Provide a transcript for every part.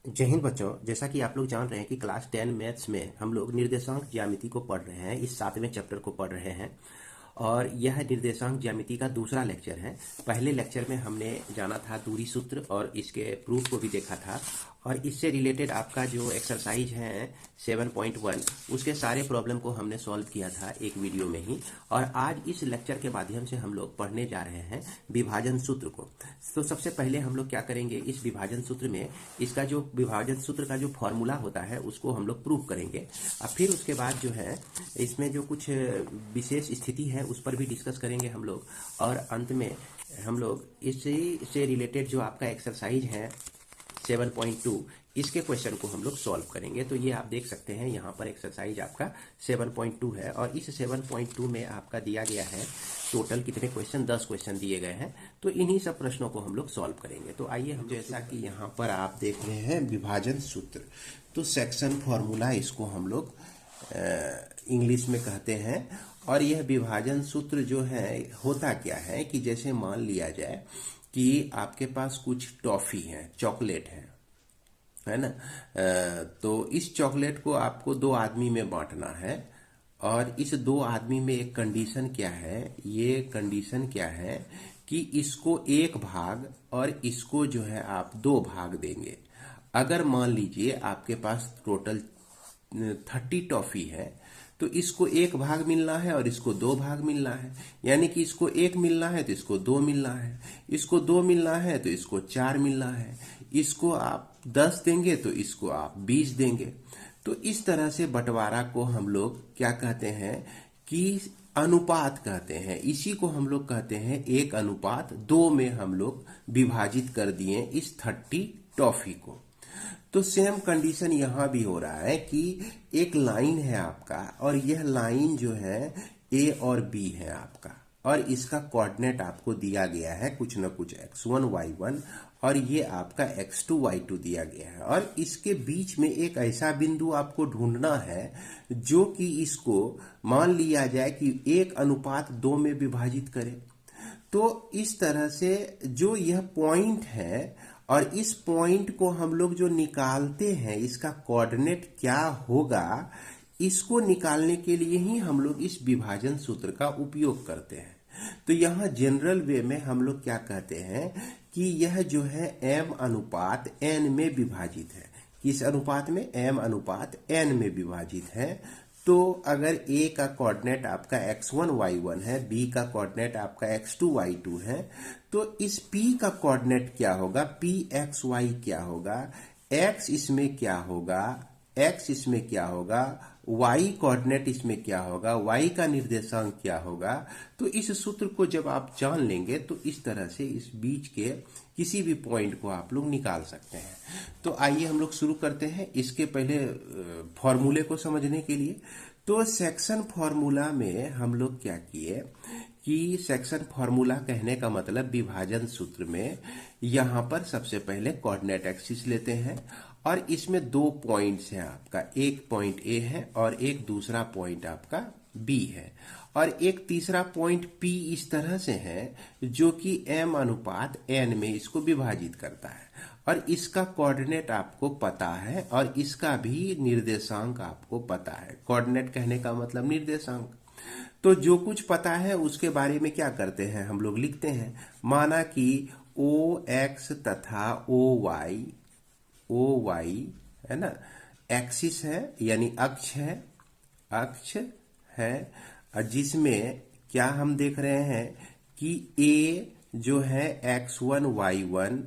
जय हिंद बच्चों। जैसा कि आप लोग जान रहे हैं कि क्लास 10 मैथ्स में हम लोग निर्देशांक ज्यामिति को पढ़ रहे हैं। इस 7वें चैप्टर को पढ़ रहे हैं और यह निर्देशांक ज्यामिति का दूसरा लेक्चर है। पहले लेक्चर में हमने जाना था दूरी सूत्र और इसके प्रूफ को भी देखा था और इससे रिलेटेड आपका जो एक्सरसाइज है 7.1 उसके सारे प्रॉब्लम को हमने सॉल्व किया था एक वीडियो में ही। और आज इस लेक्चर के माध्यम से हम लोग पढ़ने जा रहे हैं विभाजन सूत्र को। तो सबसे पहले हम लोग क्या करेंगे, इस विभाजन सूत्र में इसका जो विभाजन सूत्र का जो फॉर्मूला होता है उसको हम लोग प्रूव करेंगे। और फिर उसके बाद जो है इसमें जो कुछ विशेष स्थिति है उस पर भी डिस्कस करेंगे हम लोग। और अंत में हम लोग इसी से रिलेटेड जो आपका एक्सरसाइज है 7.2 इसके क्वेश्चन को हम लोग सॉल्व करेंगे। तो ये आप देख सकते हैं यहाँ पर एक्सरसाइज आपका 7.2 है और इस 7.2 में आपका दिया गया है टोटल कितने क्वेश्चन, 10 क्वेश्चन दिए गए हैं। तो इन्हीं सब प्रश्नों को हम लोग सॉल्व करेंगे। तो आइए हम जैसा कि यहाँ पर आप देख रहे हैं विभाजन सूत्र, तो सेक्शन फॉर्मूला इसको हम लोग इंग्लिश में कहते हैं। और यह विभाजन सूत्र जो है होता क्या है कि जैसे मान लिया जाए कि आपके पास कुछ टॉफी है, चॉकलेट है ना। तो इस चॉकलेट को आपको दो आदमी में बांटना है और इस दो आदमी में एक कंडीशन क्या है, ये कंडीशन क्या है कि इसको एक भाग और इसको जो है आप दो भाग देंगे। अगर मान लीजिए आपके पास टोटल 30 टॉफी है तो इसको एक भाग मिलना है और इसको दो भाग मिलना है, यानी कि इसको एक मिलना है तो इसको दो मिलना है, इसको दो मिलना है तो इसको चार मिलना है, इसको आप 10 देंगे तो इसको आप 20 देंगे। तो इस तरह से बंटवारा को हम लोग क्या कहते हैं कि अनुपात कहते हैं। इसी को हम लोग कहते हैं 1:2 में हम लोग विभाजित कर दिए इस 30 टॉफी को। तो सेम कंडीशन यहां भी हो रहा है कि एक लाइन है आपका और यह लाइन जो है ए और बी है आपका और इसका कोऑर्डिनेट आपको दिया गया है कुछ न कुछ x1 y1 और ये आपका x2 y2 दिया गया है। और इसके बीच में एक ऐसा बिंदु आपको ढूंढना है जो कि इसको मान लिया जाए कि 1:2 में विभाजित करे। तो इस तरह से जो यह पॉइंट है और इस पॉइंट को हम लोग जो निकालते हैं इसका कोऑर्डिनेट क्या होगा, इसको निकालने के लिए ही हम लोग इस विभाजन सूत्र का उपयोग करते हैं। तो यहाँ जनरल वे में हम लोग क्या कहते हैं कि यह जो है m/n में विभाजित है। किस अनुपात में? m/n में विभाजित है। तो अगर a का कोऑर्डिनेट आपका x1 y1 है, b का कोऑर्डिनेट आपका x2 y2 है, तो इस p का कोऑर्डिनेट क्या होगा, pxy क्या होगा, x इसमें क्या होगा, x इसमें क्या होगा, y कोऑर्डिनेट इसमें क्या होगा, y का निर्देशांक क्या होगा। तो इस सूत्र को जब आप जान लेंगे तो इस तरह से इस बीच के किसी भी पॉइंट को आप लोग निकाल सकते हैं। तो आइए हम लोग शुरू करते हैं इसके पहले फॉर्मूले को समझने के लिए। तो सेक्शन फॉर्मूला में हम लोग क्या किए कि सेक्शन फॉर्मूला कहने का मतलब विभाजन सूत्र में यहाँ पर सबसे पहले कोऑर्डिनेट एक्सिस लेते हैं और इसमें दो पॉइंट्स हैं आपका, एक पॉइंट ए है और एक दूसरा पॉइंट आपका बी है और एक तीसरा पॉइंट पी इस तरह से है जो कि m/n में इसको विभाजित करता है और इसका कोऑर्डिनेट आपको पता है और इसका भी निर्देशांक आपको पता है। कोऑर्डिनेट कहने का मतलब निर्देशांक। तो जो कुछ पता है उसके बारे में क्या करते हैं हम लोग लिखते हैं। माना कि OX तथा OY है ना, एक्सिस है यानी अक्ष है और जिसमें क्या हम देख रहे हैं कि A जो है x1 y1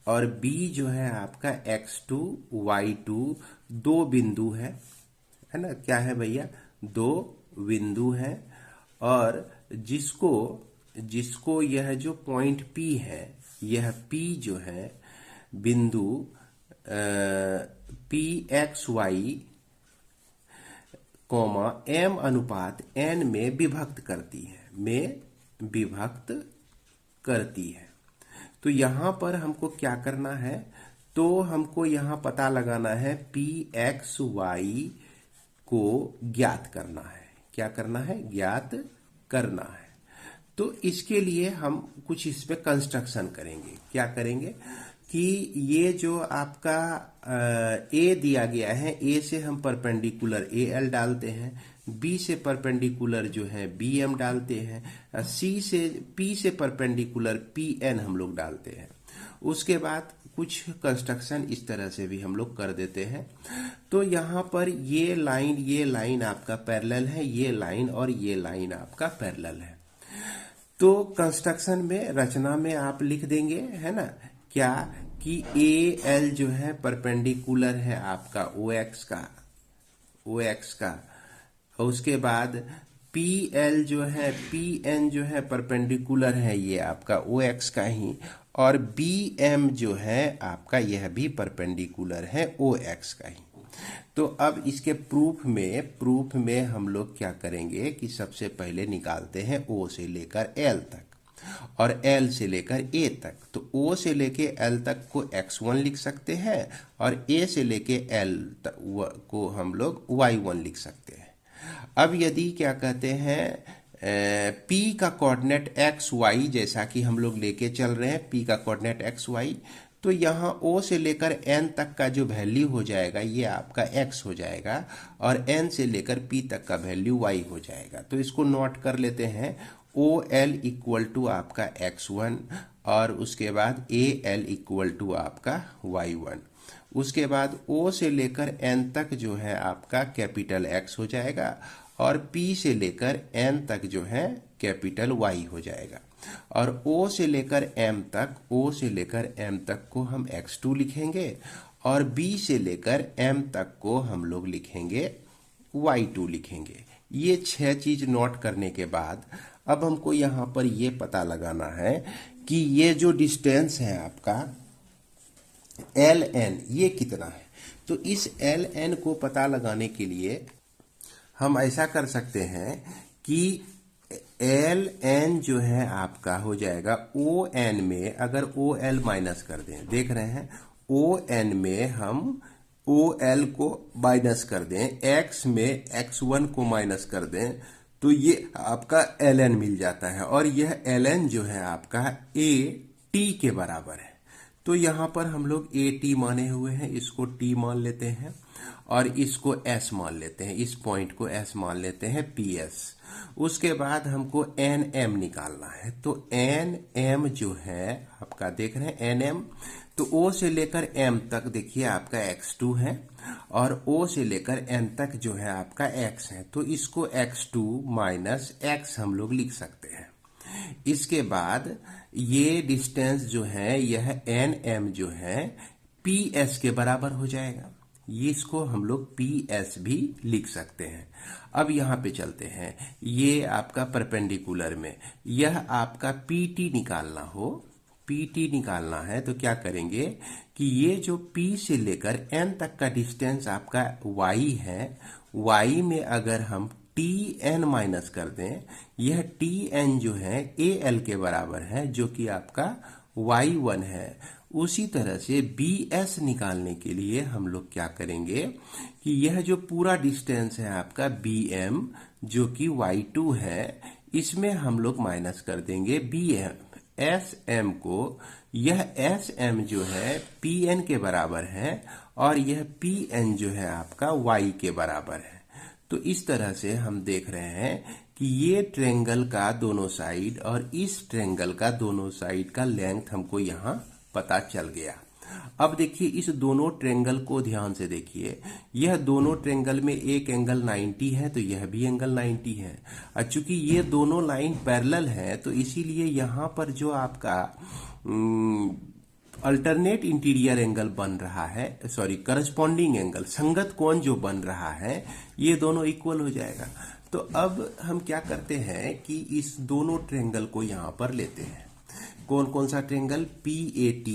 और B जो है आपका x2 y2 दो बिंदु है ना। क्या है भैया? दो बिंदु है और जिसको यह जो पॉइंट P है, यह P जो है बिंदु pxy m/n में विभक्त करती है। तो यहां पर हमको क्या करना है, तो हमको यहां पता लगाना है pxy को ज्ञात करना है। क्या करना है? ज्ञात करना है। तो इसके लिए हम कुछ इस पे कंस्ट्रक्शन करेंगे। क्या करेंगे? कि ये जो आपका ए दिया गया है, ए से हम परपेंडिकुलर ए एल डालते हैं, बी से परपेंडिकुलर जो है बी एम डालते हैं, सी से पी से परपेंडिकुलर पी एन हम लोग डालते हैं। उसके बाद कुछ कंस्ट्रक्शन इस तरह से भी हम लोग कर देते हैं। तो यहाँ पर ये लाइन आपका पैरेलल है, ये लाइन और ये लाइन आपका पैरेलल है। तो कंस्ट्रक्शन में, रचना में आप लिख देंगे, है ना, क्या कि ए एल जो है परपेंडिकुलर है आपका ओ एक्स का, और उसके बाद पी एल जो है, पी एन जो है परपेंडिकुलर है ये आपका ओ एक्स का ही, और बी एम जो है आपका यह भी परपेंडिकुलर है ओ एक्स का ही। तो अब इसके प्रूफ में हम लोग क्या करेंगे कि सबसे पहले निकालते हैं ओ से लेकर एल तक और एल से लेकर ए तक। तो ओ से लेके एल तक को x1 लिख सकते हैं और ए से लेके एल को हम लोग y1 लिख सकते हैं। अब यदि क्या कहते हैं P का कोऑर्डिनेट एक्स वाई, जैसा कि हम लोग लेके चल रहे हैं P का कोऑर्डिनेट एक्स वाई, तो यहाँ O से लेकर N तक का जो वैल्यू हो जाएगा ये आपका x हो जाएगा और N से लेकर P तक का वैल्यू y हो जाएगा। तो इसको नोट कर लेते हैं, OL इक्वल टू आपका x1 और उसके बाद AL इक्वल टू आपका y1। उसके बाद O से लेकर N तक जो है आपका कैपिटल X हो जाएगा और P से लेकर N तक जो है कैपिटल Y हो जाएगा। और O से लेकर M तक को हम x2 लिखेंगे और B से लेकर M तक को हम लोग लिखेंगे y2 लिखेंगे। ये 6 चीज नोट करने के बाद अब हमको यहाँ पर ये पता लगाना है कि ये जो डिस्टेंस है आपका LN ये कितना है। तो इस LN को पता लगाने के लिए हम ऐसा कर सकते हैं कि LN जो है आपका हो जाएगा ON में, अगर OL माइनस कर दें, देख रहे हैं ON में हम OL को माइनस कर दें, X में X1 को माइनस कर दें, तो ये आपका LN मिल जाता है और यह LN जो है आपका AT के बराबर है। तो यहाँ पर हम लोग AT माने हुए हैं, इसको T मान लेते हैं और इसको S मान लेते हैं, इस पॉइंट को S मान लेते हैं PS। उसके बाद हमको NM निकालना है। तो NM जो है आपका देख रहे हैं NM, तो O से लेकर M तक देखिए आपका x2 है और O से लेकर N तक जो है आपका x है। तो इसको x2 माइनस x हम लोग लिख सकते हैं। इसके बाद ये डिस्टेंस जो है यह NM जो है PS के बराबर हो जाएगा, ये इसको हम लोग PS भी लिख सकते हैं। अब यहाँ पे चलते हैं, ये आपका परपेंडिकुलर में यह आपका PT निकालना है तो क्या करेंगे कि ये जो P से लेकर N तक का डिस्टेंस आपका Y है, Y में अगर हम TN माइनस कर दें, यह TN जो है AL के बराबर है जो कि आपका Y1 है। उसी तरह से BS निकालने के लिए हम लोग क्या करेंगे कि यह जो पूरा डिस्टेंस है आपका BM जो कि Y2 है, इसमें हम लोग माइनस कर देंगे BM SM को। यह SM जो है PN के बराबर है और यह PN जो है आपका Y के बराबर है। तो इस तरह से हम देख रहे हैं कि ये ट्रायंगल का दोनों साइड और इस ट्रायंगल का दोनों साइड का लेंथ हमको यहाँ पता चल गया। अब देखिए इस दोनों ट्रायंगल को ध्यान से देखिए, यह दोनों ट्रायंगल में एक एंगल 90 है तो यह भी एंगल 90 है। और चूंकि ये दोनों लाइन पैरेलल है तो इसीलिए यहाँ पर जो आपका अल्टरनेट इंटीरियर एंगल बन रहा है, सॉरी करस्पॉन्डिंग एंगल, संगत कोण जो बन रहा है, ये दोनों इक्वल हो जाएगा। तो अब हम क्या करते हैं कि इस दोनों ट्रायंगल को यहाँ पर लेते हैं। कौन कौन सा ट्रायंगल? PAT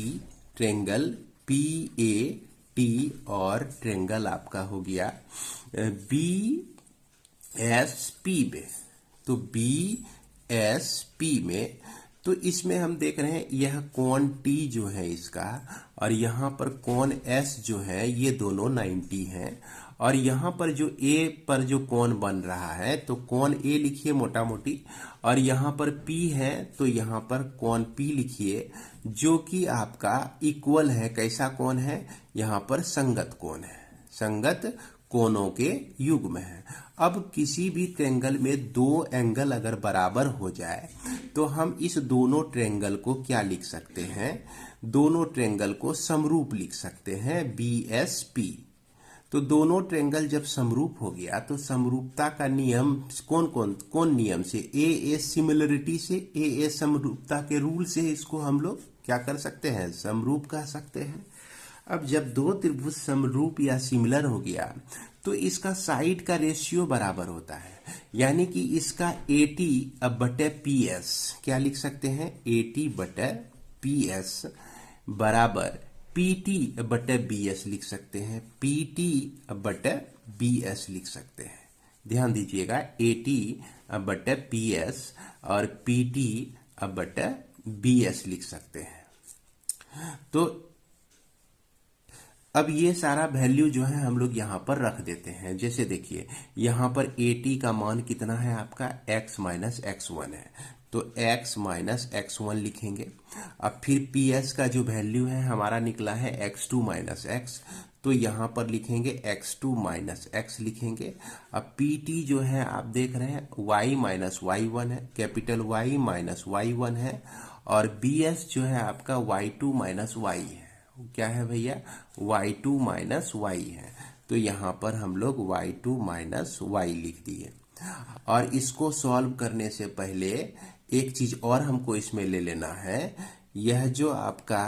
ट्रायंगल, PAT और ट्रायंगल आपका हो गया BSP में। तो BSP में तो इसमें हम देख रहे हैं यह कोण T जो है इसका और यहाँ पर कोण एस जो है ये दोनों 90 हैं। और यहाँ पर जो ए पर जो कोण बन रहा है तो कोण ए लिखिए मोटा मोटी, और यहाँ पर पी है तो यहाँ पर कोण पी लिखिए, जो कि आपका इक्वल है। कैसा कोण है? यहाँ पर संगत कोण है, संगत कोणों के युग्म है। अब किसी भी ट्रायंगल में दो एंगल अगर बराबर हो जाए तो हम इस दोनों ट्रायंगल को क्या लिख सकते हैं? दोनों ट्रायंगल को समरूप लिख सकते हैं, BSP। तो दोनों ट्रायंगल जब समरूप हो गया तो समरूपता का नियम कौन नियम से? ए सिमिलरिटी से, ए समरूपता के रूल से इसको हम लोग क्या कर सकते हैं? समरूप कह सकते हैं। अब जब दो त्रिभुज समरूप या सिमिलर हो गया तो इसका साइड का रेशियो बराबर होता है, यानी कि इसका AT बटे PS क्या लिख सकते हैं? AT बटे PS बराबर PT बटे BS लिख सकते हैं, PT बटे BS लिख सकते हैं। ध्यान दीजिएगा, AT बटे PS और PT बटे BS लिख सकते हैं। तो अब ये सारा वैल्यू जो है हम लोग यहाँ पर रख देते हैं। जैसे देखिए यहाँ पर AT का मान कितना है आपका? x माइनस x1 है, तो x माइनस x1 लिखेंगे। अब फिर PS का जो वैल्यू है हमारा निकला है x2 माइनस x, तो यहाँ पर लिखेंगे x2 माइनस x लिखेंगे। अब PT जो है आप देख रहे हैं y माइनस y1 है, कैपिटल Y माइनस y1 है, और BS जो है आपका y2 माइनस y है। क्या है भैया? y2 माइनस y है, तो यहाँ पर हम लोग y2 माइनस y लिख दिए। और इसको सॉल्व करने से पहले एक चीज और हमको इसमें ले लेना है। यह जो आपका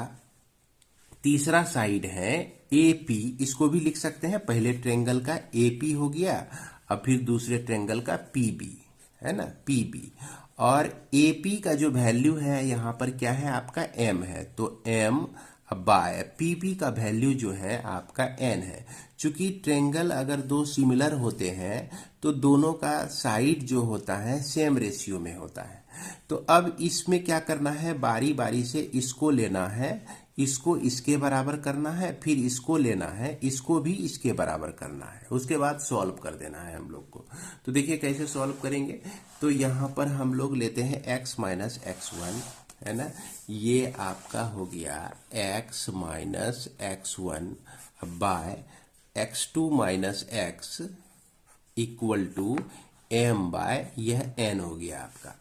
तीसरा साइड है AP, इसको भी लिख सकते हैं। पहले ट्रायंगल का AP हो गया, अब फिर दूसरे ट्रायंगल का PB है ना, PB। और AP का जो वैल्यू है यहाँ पर क्या है आपका? M है, तो M बाय PP का वैल्यू जो है आपका N है। चूंकि ट्रायंगल अगर दो सिमिलर होते हैं तो दोनों का साइड जो होता है सेम रेशियो में होता है। तो अब इसमें क्या करना है? बारी बारी से इसको लेना है, इसको इसके बराबर करना है, फिर इसको लेना है, इसको भी इसके बराबर करना है, उसके बाद सॉल्व कर देना है हम लोग को। तो देखिए कैसे सॉल्व करेंगे। तो यहाँ पर हम लोग लेते हैं x माइनस x1 है ना, ये आपका हो गया x minus x1 by x2 minus x equal to m by यह n हो गया आपका।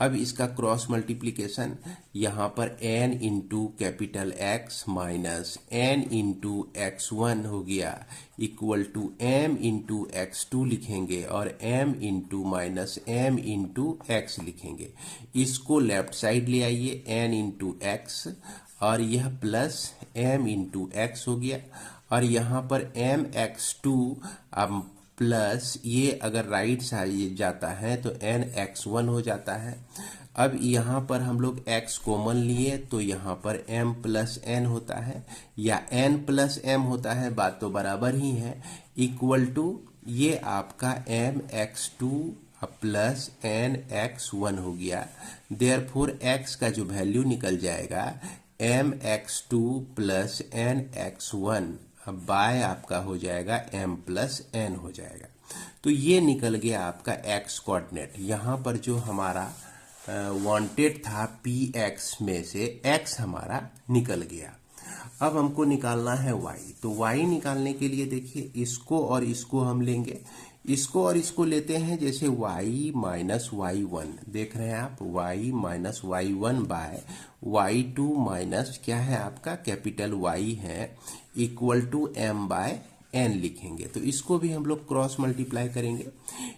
अब इसका क्रॉस मल्टीप्लीकेशन, यहाँ पर n into capital X minus n into x1 हो गया equal to m into x2 लिखेंगे, और m into minus m into x लिखेंगे। इसको लेफ्ट साइड ले आइए, n इंटू x, और यह प्लस m इंटू x हो गया, और यहाँ पर mx2 अब प्लस ये अगर राइट साइड जाता है तो nx1 हो जाता है। अब यहाँ पर हम लोग x कॉमन लिए तो यहाँ पर m प्लस n होता है, या n प्लस m होता है, बात तो बराबर ही है, इक्वल टू ये आपका mx2 प्लस nx1 हो गया। देयरफॉर x का जो वैल्यू निकल जाएगा mx2 प्लस nx1 बाय आपका हो जाएगा m प्लस n हो जाएगा। तो ये निकल गया आपका x कोऑर्डिनेट। यहाँ पर जो हमारा वांटेड था px में से x हमारा निकल गया। अब हमको निकालना है y। तो y निकालने के लिए देखिए इसको और इसको हम लेंगे, इसको और इसको लेते हैं। जैसे y माइनस y1 देख रहे हैं आप, y minus y1 bye y2 minus क्या है आपका कैपिटल Y है equal to m by n लिखेंगे। तो इसको भी हम लोग क्रॉस मल्टीप्लाई करेंगे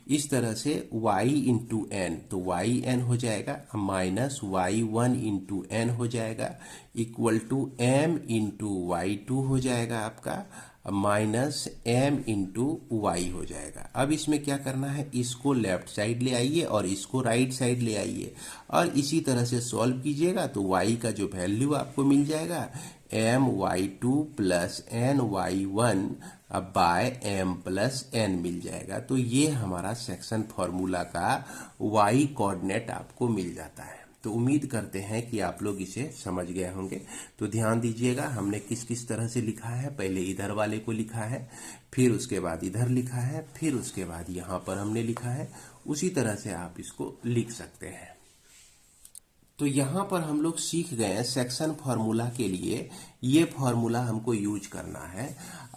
इस तरह से, y इंटू n, तो yn हो जाएगा माइनस y1 इंटू n हो जाएगा equal to m into y2 हो जाएगा आपका माइनस m इंटू y हो जाएगा। अब इसमें क्या करना है, इसको लेफ्ट साइड ले आइए और इसको राइट साइड ले आइए, और इसी तरह से सॉल्व कीजिएगा तो y का जो वैल्यू आपको मिल जाएगा my2 plus ny1 by m plus n मिल जाएगा। तो ये हमारा सेक्शन फॉर्मूला का y कोऑर्डिनेट आपको मिल जाता है। तो उम्मीद करते हैं कि आप लोग इसे समझ गए होंगे। तो ध्यान दीजिएगा, हमने किस किस तरह से लिखा है। पहले इधर वाले को लिखा है, फिर उसके बाद इधर लिखा है, फिर उसके बाद यहाँ पर हमने लिखा है। उसी तरह से आप इसको लिख सकते हैं। तो यहाँ पर हम लोग सीख गए हैं सेक्शन फार्मूला के लिए ये फार्मूला हमको यूज करना है।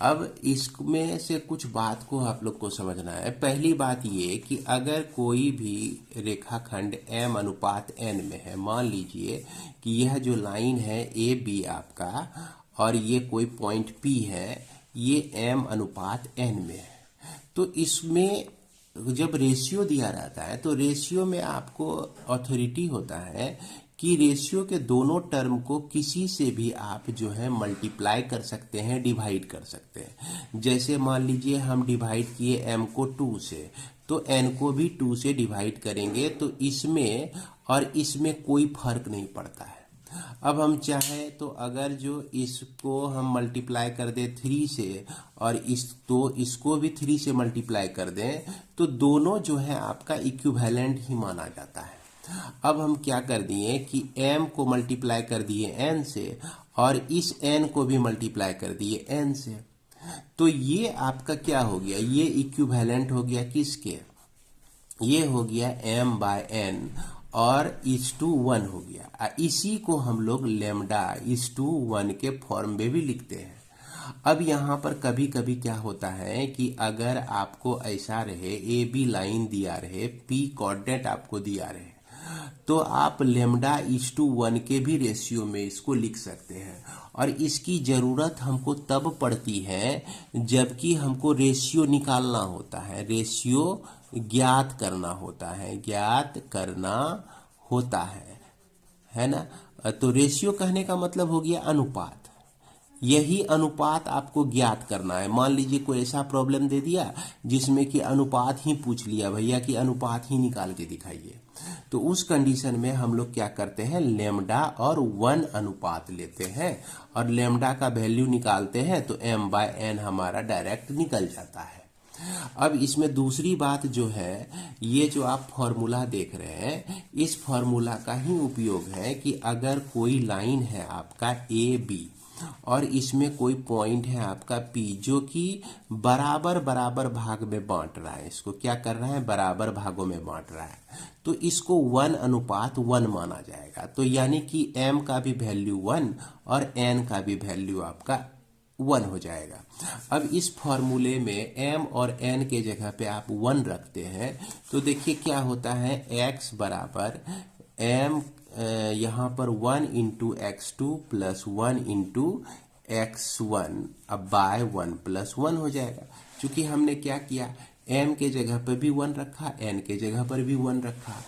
अब इसमें से कुछ बात को आप लोग को समझना है। पहली बात ये कि अगर कोई भी रेखाखंड m अनुपात n में है, मान लीजिए कि यह जो लाइन है ए बी आपका, और ये कोई पॉइंट P है, ये m अनुपात n में है, तो इसमें जब रेशियो दिया रहता है तो रेशियो में आपको अथॉरिटी होता है कि रेशियो के दोनों टर्म को किसी से भी आप जो है मल्टीप्लाई कर सकते हैं, डिवाइड कर सकते हैं। जैसे मान लीजिए हम डिवाइड किए m को 2 से, तो n को भी 2 से डिवाइड करेंगे, तो इसमें और इसमें कोई फर्क नहीं पड़ता है। अब हम चाहें तो अगर जो इसको हम मल्टीप्लाई कर दें 3 से और इसको भी 3 से मल्टीप्लाई कर दें, तो दोनों जो है आपका इक्विवेलेंट ही माना जाता है। अब हम क्या कर दिए कि m को मल्टीप्लाई कर दिए n से और इस n को भी मल्टीप्लाई कर दिए n से, तो ये आपका क्या हो गया, ये इक्विवेलेंट हो गया किसके, ये हो गया m बाय n और इस टू 1 हो गया। इसी को हम लोग लेमडा इस टू 1 के फॉर्म में भी लिखते हैं। अब यहाँ पर कभी कभी क्या होता है कि अगर आपको ऐसा रहे, ए बी लाइन दिया रहे, पी कोऑर्डिनेट आपको दिया रहे, तो आप लेमडा इस टू 1 के भी रेशियो में इसको लिख सकते हैं। और इसकी ज़रूरत हमको तब पड़ती है जबकि हमको रेशियो निकालना होता है, रेशियो ज्ञात करना होता है, ज्ञात करना होता है ना। तो रेशियो कहने का मतलब हो गया अनुपात। यही अनुपात आपको ज्ञात करना है। मान लीजिए कोई ऐसा प्रॉब्लम दे दिया जिसमें कि अनुपात ही पूछ लिया, भैया कि अनुपात ही निकाल के दिखाइए, तो उस कंडीशन में हम लोग क्या करते हैं, लेमडा और 1 अनुपात लेते हैं और लेमडा का वैल्यू निकालते हैं, तो m बाय n हमारा डायरेक्ट निकल जाता है। अब इसमें दूसरी बात जो है, ये जो आप फॉर्मूला देख रहे हैं, इस फॉर्मूला का ही उपयोग है कि अगर कोई लाइन है आपका ए बी और इसमें कोई पॉइंट है आपका P जो कि बराबर बराबर भाग में बांट रहा है, इसको क्या कर रहा है, बराबर भागों में बांट रहा है, तो इसको 1 अनुपात 1 माना जाएगा। तो यानी कि m का भी वैल्यू 1 और n का भी वैल्यू आपका 1 हो जाएगा। अब इस फॉर्मूले में m और n के जगह पे आप 1 रखते हैं, तो देखिए क्या होता है, x बराबर m यहाँ पर 1 into x2 plus 1 into x1 अब बाय 1 प्लस 1 हो जाएगा। क्योंकि हमने क्या किया, m के जगह पर भी 1 रखा, n के जगह पर भी 1 रखा,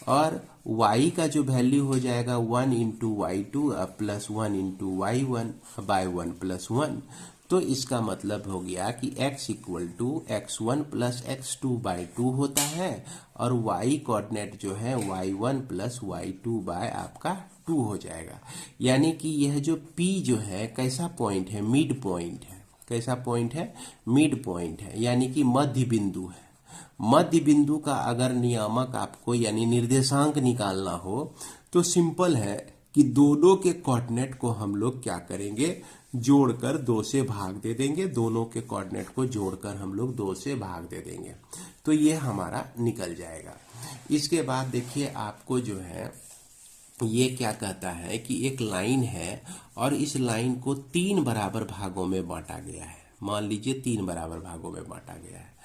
और y का जो वैल्यू हो जाएगा 1 into y2 plus 1 into y1 by 1 plus 1। तो इसका मतलब हो गया कि x equal to x1 plus x2 by 2 होता है, और y कोऑर्डिनेट जो है y1 प्लस y2 बाय आपका 2 हो जाएगा। यानी कि यह जो P जो है कैसा पॉइंट है, मिड पॉइंट है। कैसा पॉइंट है, मिड पॉइंट है, यानी कि मध्य बिंदु है। मध्य बिंदु का अगर नियामक आपको यानी निर्देशांक निकालना हो तो सिंपल है कि दोनों के कोऑर्डिनेट को हम लोग क्या करेंगे, जोड़कर 2 से भाग दे देंगे। दोनों के कोऑर्डिनेट को जोड़कर हम लोग 2 से भाग दे देंगे, तो ये हमारा निकल जाएगा। इसके बाद देखिए आपको जो है ये क्या कहता है कि एक लाइन है और इस लाइन को 3 बराबर भागों में बांटा गया है। मान लीजिए 3 बराबर भागों में बांटा गया है,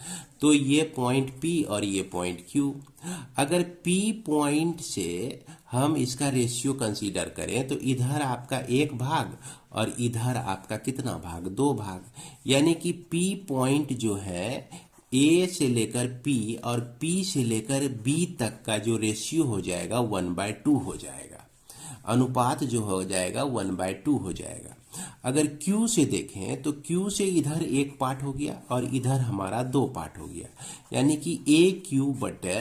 तो ये पॉइंट P और ये पॉइंट Q। अगर P पॉइंट से हम इसका रेशियो कंसीडर करें तो इधर आपका 1 भाग और इधर आपका कितना भाग, 2 भाग। यानी कि P पॉइंट जो है A से लेकर P और P से लेकर B तक का जो रेशियो हो जाएगा 1/2 हो जाएगा। अनुपात जो हो जाएगा 1/2 हो जाएगा। अगर Q से देखें तो Q से इधर 1 पार्ट हो गया और इधर हमारा 2 पार्ट हो गया, यानी कि AQ बटे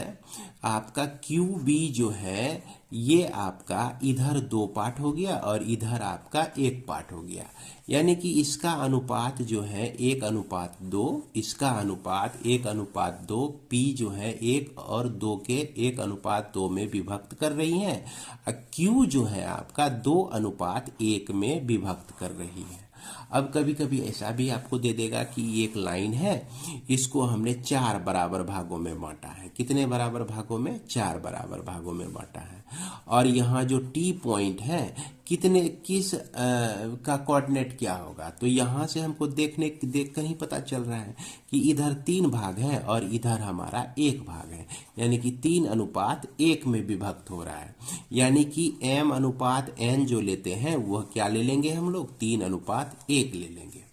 आपका क्यू बी जो है ये आपका इधर 2 पार्ट हो गया और इधर आपका 1 पार्ट हो गया, यानी कि इसका अनुपात जो है 1:2, इसका अनुपात 1:2, पी जो है 1 और 2 के 1:2 में विभक्त कर रही है, और क्यू जो है आपका 2:1 में विभक्त कर रही है। अब कभी कभी ऐसा भी आपको दे देगा कि एक लाइन है, इसको हमने 4 बराबर भागों में बांटा है। कितने बराबर भागों में? 4 बराबर भागों में बांटा है। और यहाँ जो टी पॉइंट है किस का कोऑर्डिनेट क्या होगा, तो यहाँ से हमको देखकर ही पता चल रहा है कि इधर 3 भाग है और इधर हमारा 1 भाग है, यानी कि 3:1 में विभक्त हो रहा है। यानी कि m/n जो लेते हैं वह क्या ले लेंगे हम लोग? 3:1 ले लेंगे।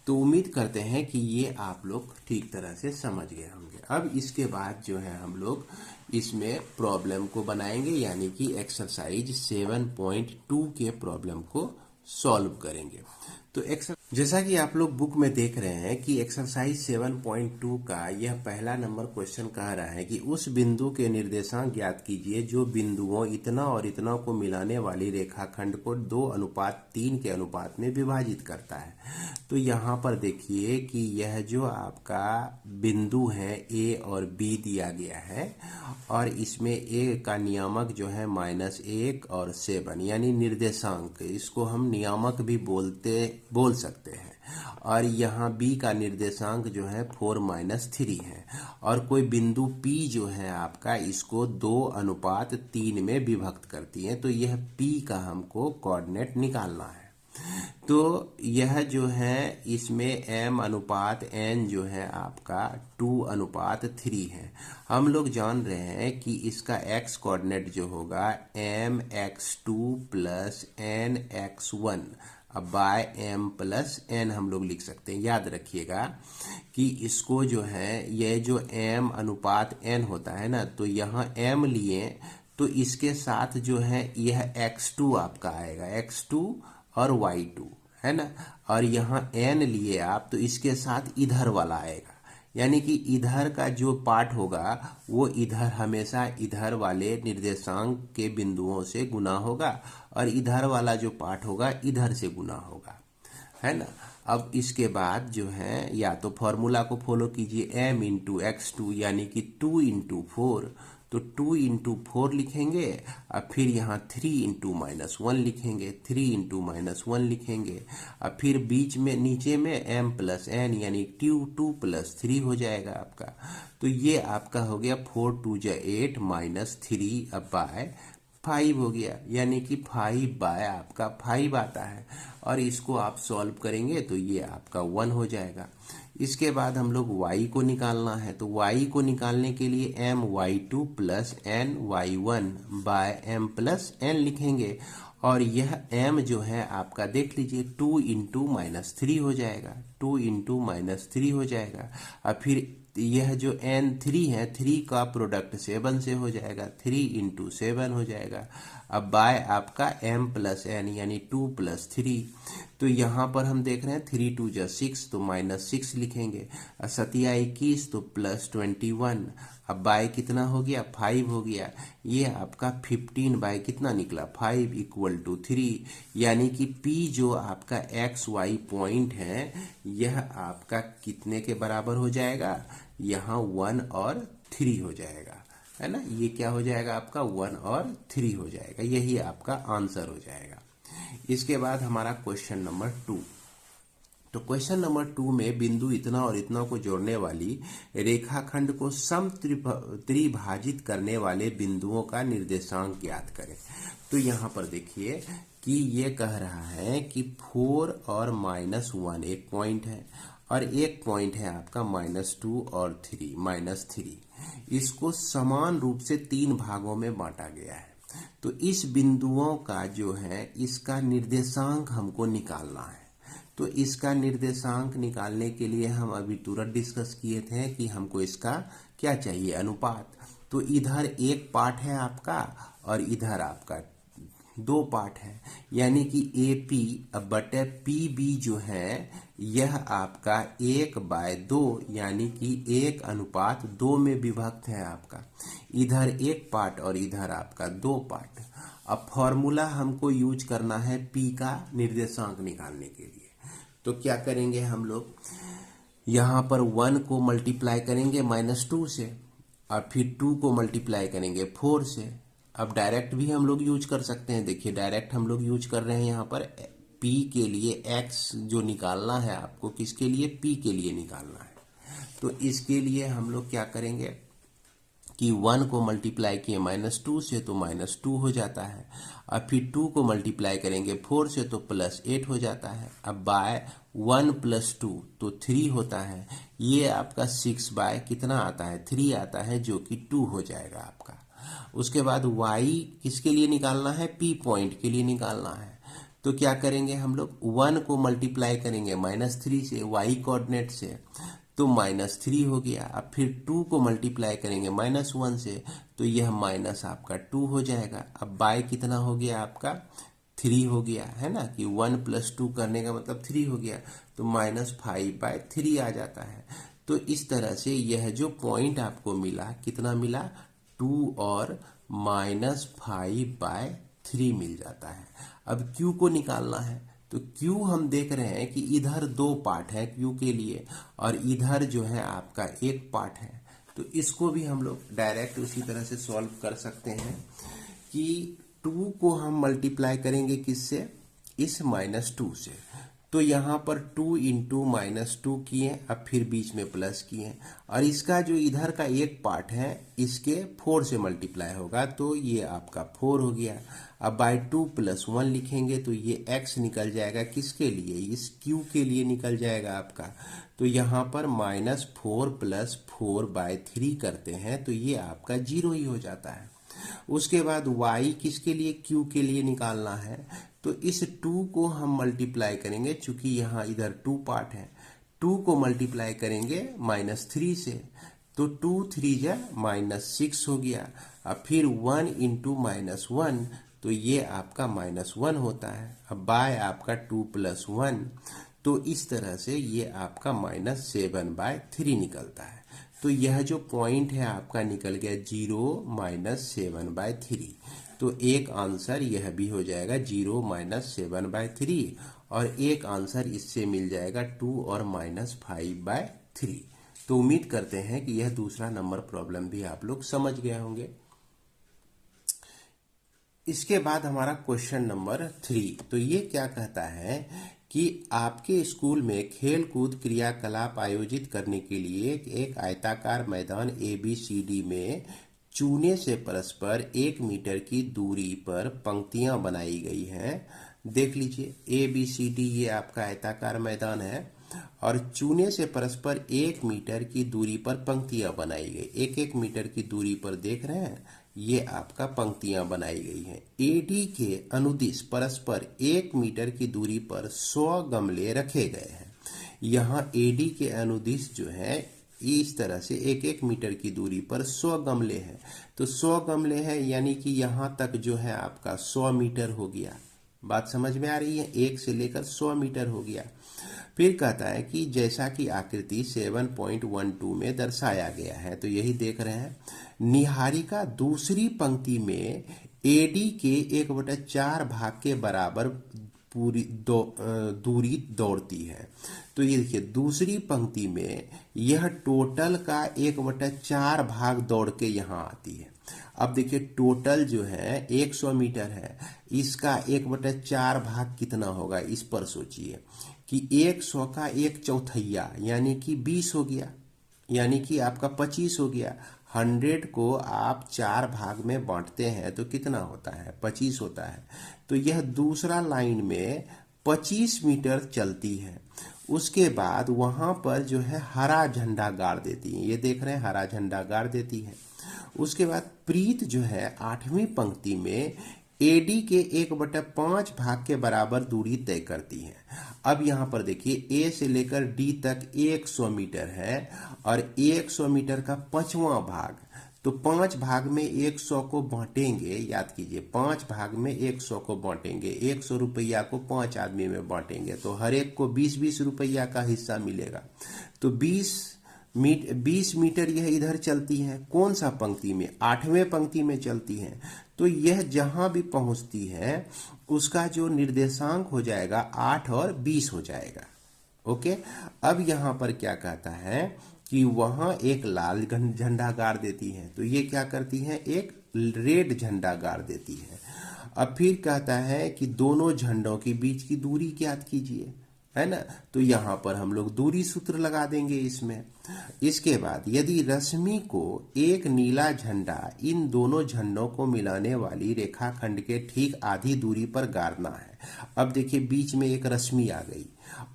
तो उम्मीद करते हैं कि ये आप लोग ठीक तरह से समझ गए होंगे। अब इसके बाद जो है हम लोग इसमें प्रॉब्लम को बनाएंगे, यानी कि एक्सरसाइज 7.2 के प्रॉब्लम को सॉल्व करेंगे। तो जैसा कि आप लोग बुक में देख रहे हैं कि एक्सरसाइज 7.2 का यह पहला नंबर क्वेश्चन कह रहा है कि उस बिंदु के निर्देशांक ज्ञात कीजिए जो बिंदुओं इतना और इतना को मिलाने वाली रेखाखंड को 2:3 के अनुपात में विभाजित करता है। तो यहाँ पर देखिए कि यह जो आपका बिंदु है ए और बी दिया गया है, और इसमें ए का नियामक जो है -1 और 7, यानी निर्देशांक, इसको हम नियामक भी बोल सकते हैं। और यहाँ बी का निर्देशांक जो है 4-3 है, और कोई बिंदु पी जो है आपका इसको 2:3 में विभक्त करती है। तो यह पी का हमको कोऑर्डिनेट निकालना है। तो यह जो है इसमें m/n जो है आपका 2:3 है। हम लोग जान रहे हैं कि इसका x कोऑर्डिनेट जो होगा mx2 + nx1 बाय m+n हम लोग लिख सकते हैं। याद रखिएगा कि इसको जो है ये जो m/n होता है ना, तो यहाँ m लिए तो इसके साथ जो है यह x2 आपका आएगा, x2 और y2 है ना, और यहाँ n लिए आप तो इसके साथ इधर वाला आएगा, यानी कि इधर का जो पार्ट होगा वो इधर हमेशा इधर वाले निर्देशांक के बिंदुओं से गुना होगा, और इधर वाला जो पार्ट होगा इधर से गुना होगा, है ना। अब इसके बाद जो है या तो फॉर्मूला को फॉलो कीजिए, m × x2 यानी कि 2 × 4, तो 2 × 4 लिखेंगे, और फिर यहाँ 3 × -1 लिखेंगे, 3 × -1 लिखेंगे, और फिर बीच में नीचे में m+n यानी 2 + 3 हो जाएगा आपका। तो ये आपका हो गया 4 × 2 = 8 -3 अब बाय 5 हो गया, यानी कि 5 बाय आपका 5 आता है, और इसको आप सॉल्व करेंगे तो ये आपका 1 हो जाएगा। इसके बाद हम लोग y को निकालना है, तो y को निकालने के लिए my2 + ny1 बाय m+n लिखेंगे, और यह m जो है आपका देख लीजिए 2 × -3 हो जाएगा, 2 × -3 हो जाएगा, और फिर यह जो n3 है 3 का प्रोडक्ट 7 से हो जाएगा, 3 × 7 हो जाएगा। अब बाय आपका m+n यानी 2 + 3, तो यहाँ पर हम देख रहे हैं 3 × 2 = 6, तो -6 लिखेंगे, 7 × 21 तो +21, अब बाय कितना हो गया? 5 हो गया। ये आपका 15 बाय कितना निकला? 5 = 3, यानी कि P जो आपका XY पॉइंट है यह आपका कितने के बराबर हो जाएगा? यहाँ 1 और 3 हो जाएगा, है ना। ये क्या हो जाएगा आपका? 1 और 3 हो जाएगा, यही आपका आंसर हो जाएगा। इसके बाद हमारा क्वेश्चन नंबर 2। तो क्वेश्चन नंबर 2 में बिंदु इतना और इतना को जोड़ने वाली रेखाखंड को त्रिभाजित करने वाले बिंदुओं का निर्देशांक ज्ञात करें। तो यहाँ पर देखिए कि ये कह रहा है कि 4 और -1 एक पॉइंट है, और एक पॉइंट है आपका -2 और 3 इसको समान रूप से 3 भागों में बांटा गया है। तो इस बिंदुओं का जो है इसका निर्देशांक हमको निकालना है। तो इसका निर्देशांक निकालने के लिए हम अभी तुरंत डिस्कस किए थे कि हमको इसका क्या चाहिए? अनुपात। तो इधर एक पार्ट है आपका और इधर आपका दो पार्ट है, यानी कि ए पी बटे पी बी जो है यह आपका 1/2 यानी कि 1:2 में विभक्त है आपका। इधर एक पार्ट और इधर आपका दो पार्ट। अब फॉर्मूला हमको यूज करना है पी का निर्देशांक निकालने के लिए। तो क्या करेंगे हम लोग, यहाँ पर 1 को मल्टीप्लाई करेंगे -2 से और फिर 2 को मल्टीप्लाई करेंगे 4 से। अब डायरेक्ट भी हम लोग यूज कर सकते हैं। देखिए डायरेक्ट हम लोग यूज कर रहे हैं यहाँ पर p के लिए x जो निकालना है आपको, किसके लिए, p के लिए निकालना है। तो इसके लिए हम लोग क्या करेंगे कि 1 को मल्टीप्लाई किए -2 से तो -2 हो जाता है, और फिर 2 को मल्टीप्लाई करेंगे 4 से तो +8 हो जाता है। अब बाय 1 + 2 तो 3 होता है। ये आपका 6 बाय कितना आता है, 3 आता है, जो कि 2 हो जाएगा आपका। उसके बाद y किसके लिए निकालना है, p पॉइंट के लिए निकालना है। तो क्या करेंगे हम लोग, 1 को मल्टीप्लाई करेंगे -3 से y कोऑर्डिनेट से तो -3 हो गया। अब फिर 2 को मल्टीप्लाई करेंगे -1 से तो यह माइनस आपका 2 हो जाएगा। अब बाय कितना हो गया आपका, 3 हो गया है ना, कि 1 + 2 करने का मतलब 3 हो गया, तो -5/3 आ जाता है। तो इस तरह से यह जो पॉइंट आपको मिला, कितना मिला, 2 और -5/3 मिल जाता है। अब Q को निकालना है। तो Q हम देख रहे हैं कि इधर दो पार्ट है Q के लिए, और इधर जो है आपका एक पार्ट है। तो इसको भी हम लोग डायरेक्ट उसी तरह से सॉल्व कर सकते हैं कि 2 को हम मल्टीप्लाई करेंगे किससे, इस -2 से। तो यहाँ पर 2 × -2 किए, अब फिर बीच में प्लस किए, और इसका जो इधर का एक पार्ट है इसके 4 से मल्टीप्लाई होगा, तो ये आपका 4 हो गया। अब बाय 2 + 1 लिखेंगे तो ये x निकल जाएगा, किसके लिए, इस q के लिए निकल जाएगा आपका। तो यहाँ पर -4 + 4/3 करते हैं तो ये आपका 0 ही हो जाता है। उसके बाद y किसके लिए, q के लिए निकालना है। तो इस 2 को हम मल्टीप्लाई करेंगे, चूंकि यहाँ इधर 2 पार्ट है, 2 को मल्टीप्लाई करेंगे -3 से तो 2 3 जा -6 हो गया। अब फिर 1 × -1 तो ये आपका -1 होता है। अब बाय आपका 2 + 1, तो इस तरह से ये आपका -7/3 निकलता है। तो यह जो पॉइंट है आपका निकल गया 0 -7/3। तो एक आंसर यह भी हो जाएगा 0 -7/3, और एक आंसर इससे मिल जाएगा 2 और -5/3। तो उम्मीद करते हैं कि यह दूसरा नंबर प्रॉब्लम भी आप लोग समझ गए होंगे। इसके बाद हमारा क्वेश्चन नंबर 3, तो ये क्या कहता है कि आपके स्कूल में खेल कूद क्रियाकलाप आयोजित करने के लिए एक आयताकार मैदान ABCD में चूने से परस्पर 1 मीटर की दूरी पर पंक्तियां बनाई गई हैं। देख लीजिए ABCD ये आपका आयताकार मैदान है, और चूने से परस्पर 1 मीटर की दूरी पर पंक्तियां बनाई गई, 1-1 मीटर की दूरी पर देख रहे हैं, ये आपका पंक्तियां बनाई गई हैं। AD के अनुदिश परस्पर 1 मीटर की दूरी पर 100 गमले रखे गए हैं। यहाँ AD के अनुदिश जो है इस तरह से 1-1 मीटर की दूरी पर 100 गमले हैं। तो 100 गमले हैं यानी कि यहाँ तक जो है आपका 100 मीटर हो गया। बात समझ में आ रही है, 1 से लेकर 100 मीटर हो गया। फिर कहता है कि जैसा कि आकृति 7.12 में दर्शाया गया है, तो यही देख रहे हैं, निहारिका दूसरी पंक्ति में AD के 1/4 भाग के बराबर पूरी दूरी दौड़ती है। तो ये देखिए दूसरी पंक्ति में यह टोटल का 1/4 भाग दौड़ के यहाँ आती है। अब देखिए टोटल जो है 100 मीटर है, इसका 1/4 भाग कितना होगा, इस पर सोचिए कि 100 का 1/4 यानी कि 20 हो गया, यानी कि आपका 25 हो गया। 100 को आप 4 भाग में बांटते हैं तो कितना होता है, 25 होता है। तो यह दूसरा लाइन में 25 मीटर चलती है। उसके बाद वहां पर जो है हरा झंडा गाड़ देती है, ये देख रहे हैं हरा झंडा गाड़ देती है। उसके बाद प्रीत जो है 8वीं पंक्ति में AD के 1/5 भाग के बराबर दूरी तय करती है। अब यहाँ पर देखिए A से लेकर D तक 100 मीटर है, और 100 मीटर का 5वां भाग, तो 5 भाग में 100 को बांटेंगे, याद कीजिए 5 भाग में 100 को बांटेंगे, 100 रुपया को 5 आदमी में बांटेंगे तो हर एक को 20-20 रुपया का हिस्सा मिलेगा। तो 20 मीटर यह इधर चलती है, कौन सा पंक्ति में, 8वें पंक्ति में चलती है। तो यह जहां भी पहुंचती है उसका जो निर्देशांक हो जाएगा 8 और 20 हो जाएगा। ओके, अब यहां पर क्या कहता है कि वहां एक लाल झंडा गाड़ देती है, तो ये क्या करती है, एक रेड झंडा गाड़ देती है। अब फिर कहता है कि दोनों झंडों के बीच की दूरी ज्ञात कीजिए, है ना। तो यहां पर हम लोग दूरी सूत्र लगा देंगे इसमें। इसके बाद यदि रश्मि को एक नीला झंडा इन दोनों झंडों को मिलाने वाली रेखाखंड के ठीक आधी दूरी पर गाड़ना है। अब देखिए बीच में एक रश्मि आ गई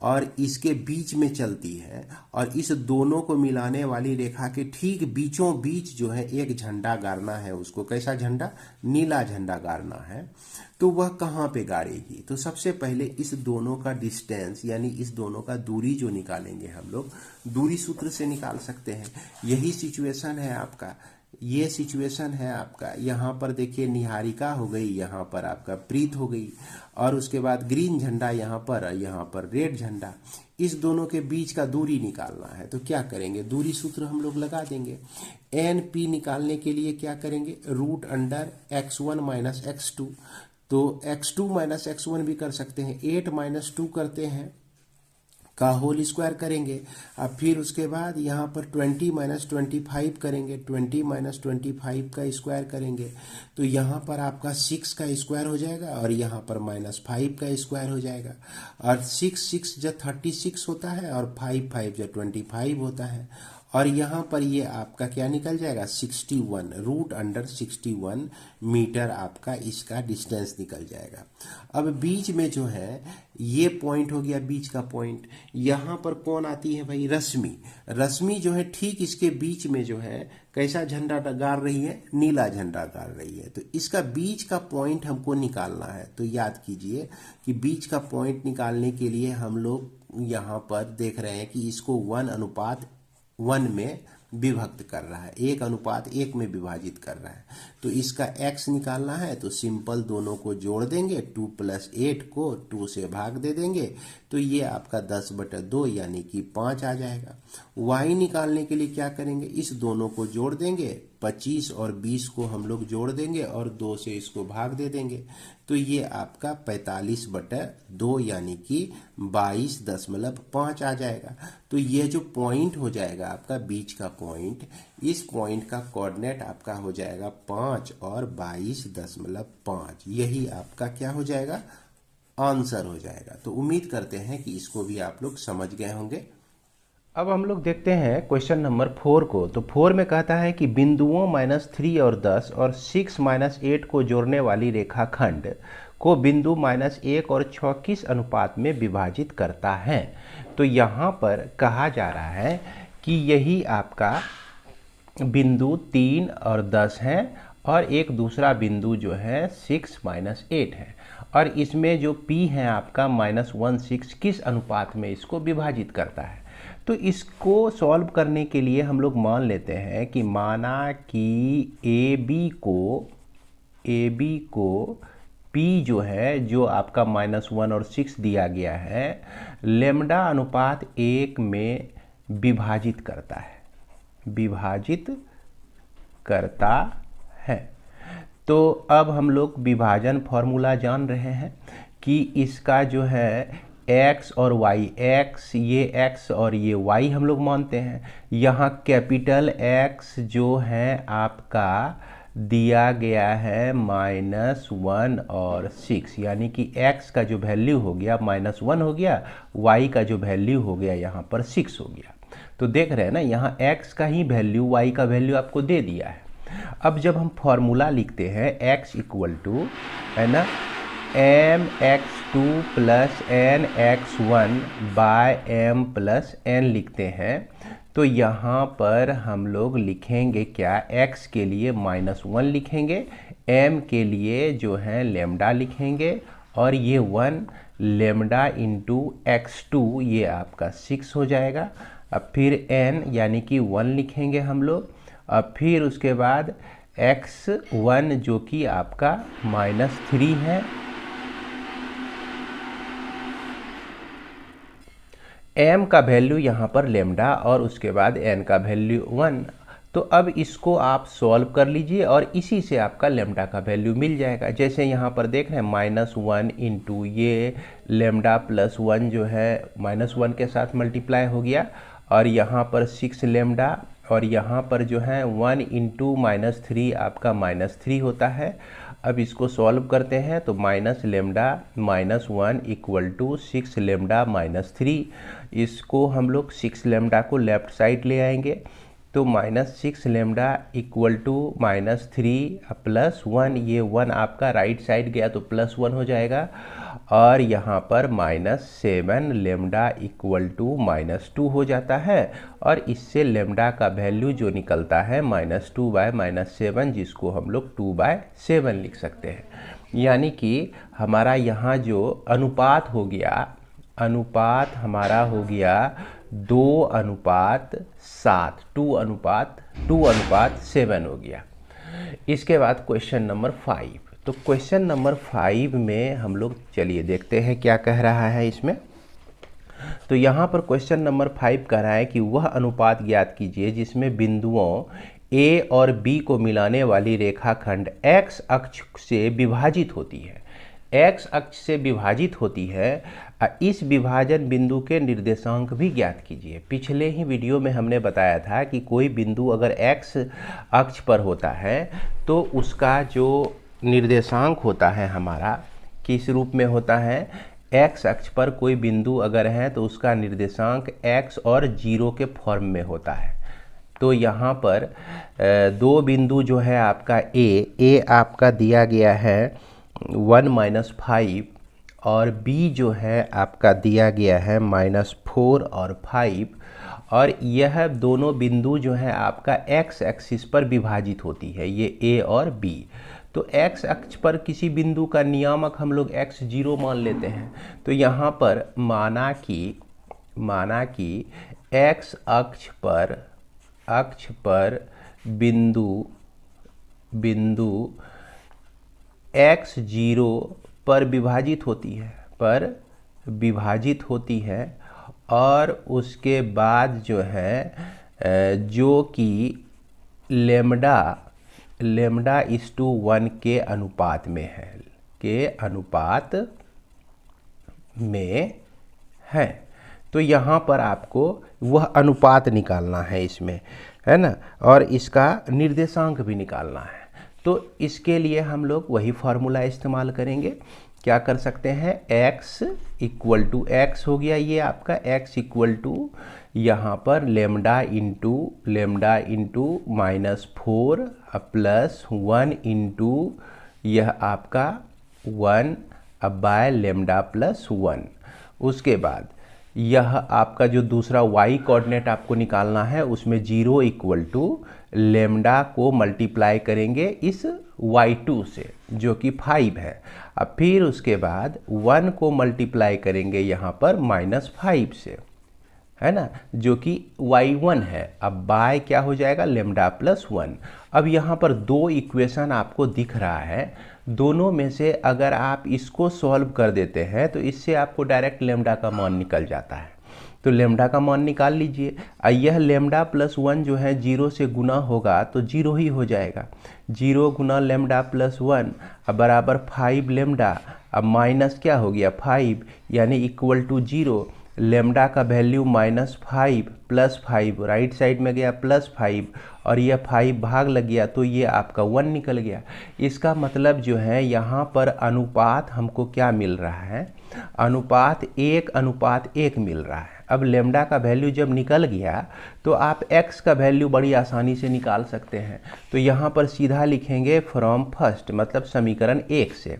और इसके बीच में चलती है और इस दोनों को मिलाने वाली रेखा के ठीक बीचों बीच जो है एक झंडा गाड़ना है, उसको कैसा झंडा, नीला झंडा गाड़ना है। तो वह कहाँ पे गाड़ेगी, तो सबसे पहले इस दोनों का डिस्टेंस यानी इस दोनों का दूरी जो निकालेंगे हम लोग दूरी सूत्र से निकाल सकते हैं। यही सिचुएशन है आपका, ये सिचुएशन है आपका। यहाँ पर देखिए निहारिका हो गई, यहाँ पर आपका प्रीत हो गई और उसके बाद ग्रीन झंडा यहाँ पर रेड झंडा। इस दोनों के बीच का दूरी निकालना है तो क्या करेंगे, दूरी सूत्र हम लोग लगा देंगे। एन पी निकालने के लिए क्या करेंगे, root under x1 minus x2, तो x2 माइनस x1 भी कर सकते हैं, 8 माइनस 2 करते हैं का होल स्क्वायर करेंगे। अब फिर उसके बाद यहाँ पर 20 माइनस 25 करेंगे, 20 माइनस 25 का स्क्वायर करेंगे तो यहाँ पर आपका 6 का स्क्वायर हो जाएगा और यहाँ पर -5 का स्क्वायर हो जाएगा। और 6 जब 36 होता है और 5 जब 25 होता है और यहाँ पर ये आपका क्या निकल जाएगा, 61 रूट अंडर 61 मीटर आपका इसका डिस्टेंस निकल जाएगा। अब बीच में जो है ये पॉइंट हो गया बीच का पॉइंट, यहाँ पर कौन आती है भाई, रश्मि। रश्मि जो है ठीक इसके बीच में जो है कैसा झंडा गाड़ रही है, नीला झंडा गाड़ रही है। तो इसका बीच का पॉइंट हमको निकालना है। तो याद कीजिए कि बीच का पॉइंट निकालने के लिए हम लोग यहाँ पर देख रहे हैं कि इसको 1:1 में विभक्त कर रहा है, 1:1 में विभाजित कर रहा है। तो इसका x निकालना है तो सिंपल दोनों को जोड़ देंगे, 2 + 8 को 2 से भाग दे देंगे तो ये आपका 10/2 यानी कि 5 आ जाएगा। y निकालने के लिए क्या करेंगे, इस दोनों को जोड़ देंगे, 25 और 20 को हम लोग जोड़ देंगे और 2 से इसको भाग दे देंगे तो ये आपका 45/2 यानी कि 22.5 आ जाएगा। तो ये जो पॉइंट हो जाएगा आपका बीच का पॉइंट, इस पॉइंट का कोऑर्डिनेट आपका हो जाएगा 5 और 22.5। यही आपका क्या हो जाएगा, आंसर हो जाएगा। तो उम्मीद करते हैं कि इसको भी आप लोग समझ गए होंगे। अब हम लोग देखते हैं क्वेश्चन नंबर 4 को। तो 4 में कहता है कि बिंदुओं -3 और 10 और 6 - 8 को जोड़ने वाली रेखाखंड को बिंदु -1 और 6 किस अनुपात में विभाजित करता है। तो यहाँ पर कहा जा रहा है कि यही आपका बिंदु 3 और 10 है और एक दूसरा बिंदु जो है 6 - 8 है और इसमें जो P है आपका -1/6 किस अनुपात में इसको विभाजित करता है। तो इसको सॉल्व करने के लिए हम लोग मान लेते हैं कि माना कि AB को P जो है जो आपका -1 और 6 दिया गया है लैम्डा अनुपात 1 में विभाजित करता है। तो अब हम लोग विभाजन फॉर्मूला जान रहे हैं कि इसका जो है x और y, ये x और ये y हम लोग मानते हैं। यहाँ कैपिटल X जो है आपका दिया गया है -1 और 6 यानी कि x का जो वैल्यू हो गया -1 हो गया, y का जो वैल्यू हो गया यहाँ पर 6 हो गया। तो देख रहे हैं ना, यहाँ x का ही वैल्यू y का वैल्यू आपको दे दिया है। अब जब हम फॉर्मूला लिखते हैं x = है ना mx2 + nx1 / m + n लिखते हैं। तो यहाँ पर हम लोग लिखेंगे क्या, x के लिए -1 लिखेंगे, m के लिए जो है लैम्डा लिखेंगे और ये 1 लैम्डा × x2 ये आपका 6 हो जाएगा। अब फिर n यानी कि 1 लिखेंगे हम लोग और फिर उसके बाद x1 जो कि आपका -3 है, m का वैल्यू यहाँ पर लेमडा और उसके बाद n का वैल्यू 1। तो अब इसको आप सॉल्व कर लीजिए और इसी से आपका लेमडा का वैल्यू मिल जाएगा। जैसे यहाँ पर देख रहे हैं -1 इंटू ये लेमडा +1 जो है -1 के साथ मल्टीप्लाई हो गया, और यहाँ पर 6 लेमडा, और यहाँ पर जो है 1 इंटू -3 आपका -3 होता है। अब इसको सॉल्व करते हैं तो minus lambda -1 equal to 6 lambda -3। इसको हम लोग 6 लेमडा को लेफ्ट साइड ले आएंगे तो -6 लेमडा इक्वल टू -3 +1, ये 1 आपका राइट साइड गया तो +1 हो जाएगा, और यहाँ पर -7 लेमडा इक्वल टू -2 हो जाता है, और इससे लेमडा का वैल्यू जो निकलता है -2/-7, जिसको हम लोग 2/7 लिख सकते हैं। यानी कि हमारा यहाँ जो अनुपात हो गया, अनुपात हमारा हो गया 2:7, 2:7 हो गया। इसके बाद क्वेश्चन नंबर 5। तो क्वेश्चन नंबर 5 में हम लोग चलिए देखते हैं क्या कह रहा है इसमें। तो यहाँ पर क्वेश्चन नंबर 5 कह रहा है कि वह अनुपात ज्ञात कीजिए जिसमें बिंदुओं A और B को मिलाने वाली रेखाखंड x अक्ष से विभाजित होती है। x अक्ष से विभाजित होती है। इस विभाजन बिंदु के निर्देशांक भी ज्ञात कीजिए। पिछले ही वीडियो में हमने बताया था कि कोई बिंदु अगर x अक्ष पर होता है तो उसका जो निर्देशांक होता है हमारा किस रूप में होता है। x अक्ष पर कोई बिंदु अगर है तो उसका निर्देशांक x और 0 के फॉर्म में होता है। तो यहाँ पर दो बिंदु जो है आपका a आपका दिया गया है 1-5, और b जो है आपका दिया गया है -4 और 5, और यह दोनों बिंदु जो है आपका x एक्सिस पर विभाजित होती है, ये a और b। तो x अक्ष पर किसी बिंदु का नियामक हम लोग x0 मान लेते हैं। तो यहाँ पर माना कि x अक्ष पर बिंदु x0 पर विभाजित होती है, और उसके बाद जो है जो कि लेमडा इस टू 1 के अनुपात में है, तो यहाँ पर आपको वह अनुपात निकालना है इसमें, है ना, और इसका निर्देशांक भी निकालना है। तो इसके लिए हम लोग वही फार्मूला इस्तेमाल करेंगे। क्या कर सकते हैं, x इक्वल टू x हो गया ये आपका, x इक्वल टू यहाँ पर लेमडा इंटू -4 +1 इंटू यह आपका 1/λ+1। उसके बाद यह आपका जो दूसरा y कोऑर्डिनेट आपको निकालना है उसमें 0 इक्वल टू लेमडा को मल्टीप्लाई करेंगे इस y2 से जो कि 5 है। अब फिर उसके बाद 1 को मल्टीप्लाई करेंगे यहाँ पर -5 से, है ना, जो कि y1 है। अब बाय क्या हो जाएगा, λ+1। अब यहाँ पर दो इक्वेशन आपको दिख रहा है, दोनों में से अगर आप इसको सॉल्व कर देते हैं तो इससे आपको डायरेक्ट लेमडा का मान निकल जाता है। तो लेमडा का मान निकाल लीजिए। यह λ+1 जो है 0 से गुना होगा तो 0 ही हो जाएगा। 0 गुना λ+1 बराबर 5 लेमडा। अब माइनस क्या हो गया 5, यानी इक्वल टू 0। लेमडा का वैल्यू -5 +5, राइट साइड में गया +5, और यह 5 भाग लग गया तो ये आपका 1 निकल गया। इसका मतलब जो है यहाँ पर अनुपात हमको क्या मिल रहा है, अनुपात 1:1 मिल रहा है। अब लेमडा का वैल्यू जब निकल गया तो आप x का वैल्यू बड़ी आसानी से निकाल सकते हैं। तो यहाँ पर सीधा लिखेंगे फ्रॉम फर्स्ट, मतलब समीकरण 1 से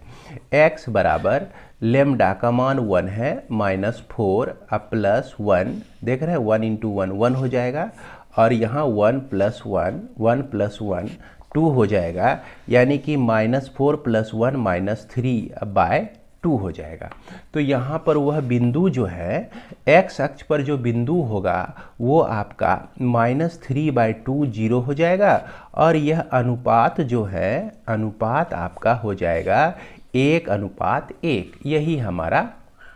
x बराबर लेमडा का मान 1 है -4 +1, देख रहे हैं 1 इंटू 1 1 हो जाएगा, और यहाँ 1 + 1 2 हो जाएगा, यानी कि -4 + 1 -3/2 2 हो जाएगा। तो यहाँ पर वह बिंदु जो है x अक्ष पर जो बिंदु होगा वो आपका -3/2 0 हो जाएगा और यह अनुपात जो है अनुपात आपका हो जाएगा 1:1। यही हमारा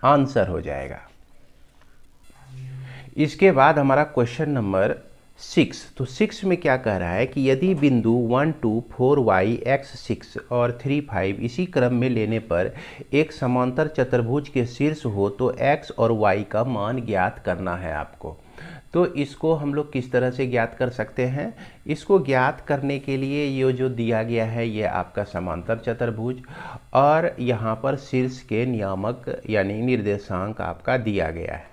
आंसर हो जाएगा। इसके बाद हमारा क्वेश्चन नंबर 6। तो 6 में क्या कह रहा है कि यदि बिंदु 1 2 4 y x 6 और 3 5 इसी क्रम में लेने पर एक समांतर चतुर्भुज के शीर्ष हो तो x और y का मान ज्ञात करना है आपको। तो इसको हम लोग किस तरह से ज्ञात कर सकते हैं? इसको ज्ञात करने के लिए ये जो दिया गया है ये आपका समांतर चतुर्भुज और यहाँ पर शीर्ष के नियामक यानी निर्देशांक आपका दिया गया है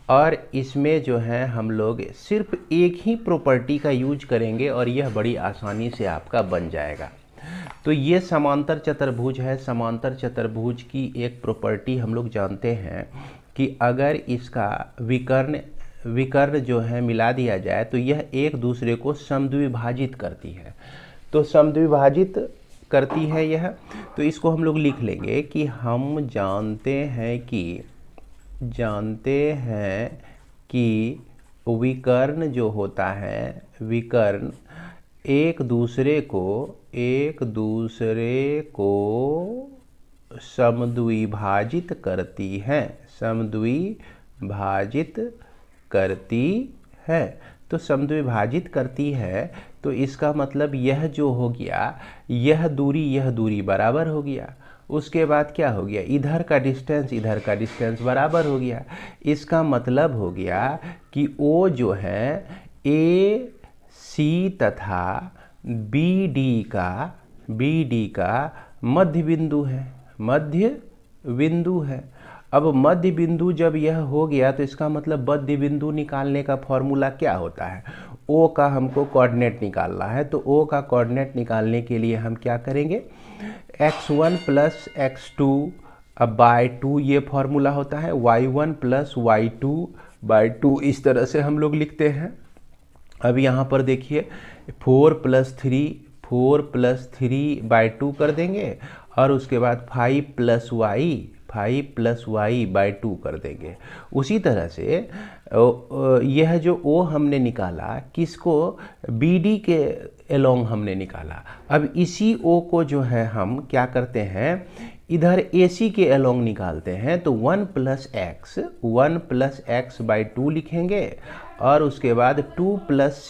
और इसमें जो है हम लोग सिर्फ एक ही प्रॉपर्टी का यूज करेंगे और यह बड़ी आसानी से आपका बन जाएगा। तो ये समांतर चतुर्भुज है। समांतर चतुर्भुज की एक प्रॉपर्टी हम लोग जानते हैं कि अगर इसका विकर्ण जो है मिला दिया जाए तो यह एक दूसरे को समद्विभाजित करती है। तो समद्विभाजित करती है यह, तो इसको हम लोग लिख लेंगे कि हम जानते हैं कि विकर्ण जो होता है विकर्ण एक दूसरे को समद्विभाजित करती है। तो समद्विभाजित करती है तो इसका मतलब यह जो हो गया यह दूरी बराबर हो गया। उसके बाद क्या हो गया, इधर का डिस्टेंस बराबर हो गया। इसका मतलब हो गया कि O जो है AC तथा BD का मध्य बिंदु है। अब मध्य बिंदु जब यह हो गया तो इसका मतलब मध्य बिंदु निकालने का फॉर्मूला क्या होता है? O का हमको कोऑर्डिनेट निकालना है। तो O का कोऑर्डिनेट निकालने के लिए हम क्या करेंगे, x1 प्लस x2 बाय 2 ये फॉर्मूला होता है, y1 प्लस y2 बाय 2 इस तरह से हम लोग लिखते हैं। अब यहाँ पर देखिए 4 प्लस 3 बाय 2 कर देंगे और उसके बाद 5 प्लस y बाय 2 कर देंगे। उसी तरह से यह जो O हमने निकाला किसको, BD के एलोंग हमने निकाला। अब इसी O को जो है हम क्या करते हैं, इधर AC के एलोंग निकालते हैं। तो 1 प्लस x बाय 2 लिखेंगे और उसके बाद 2 प्लस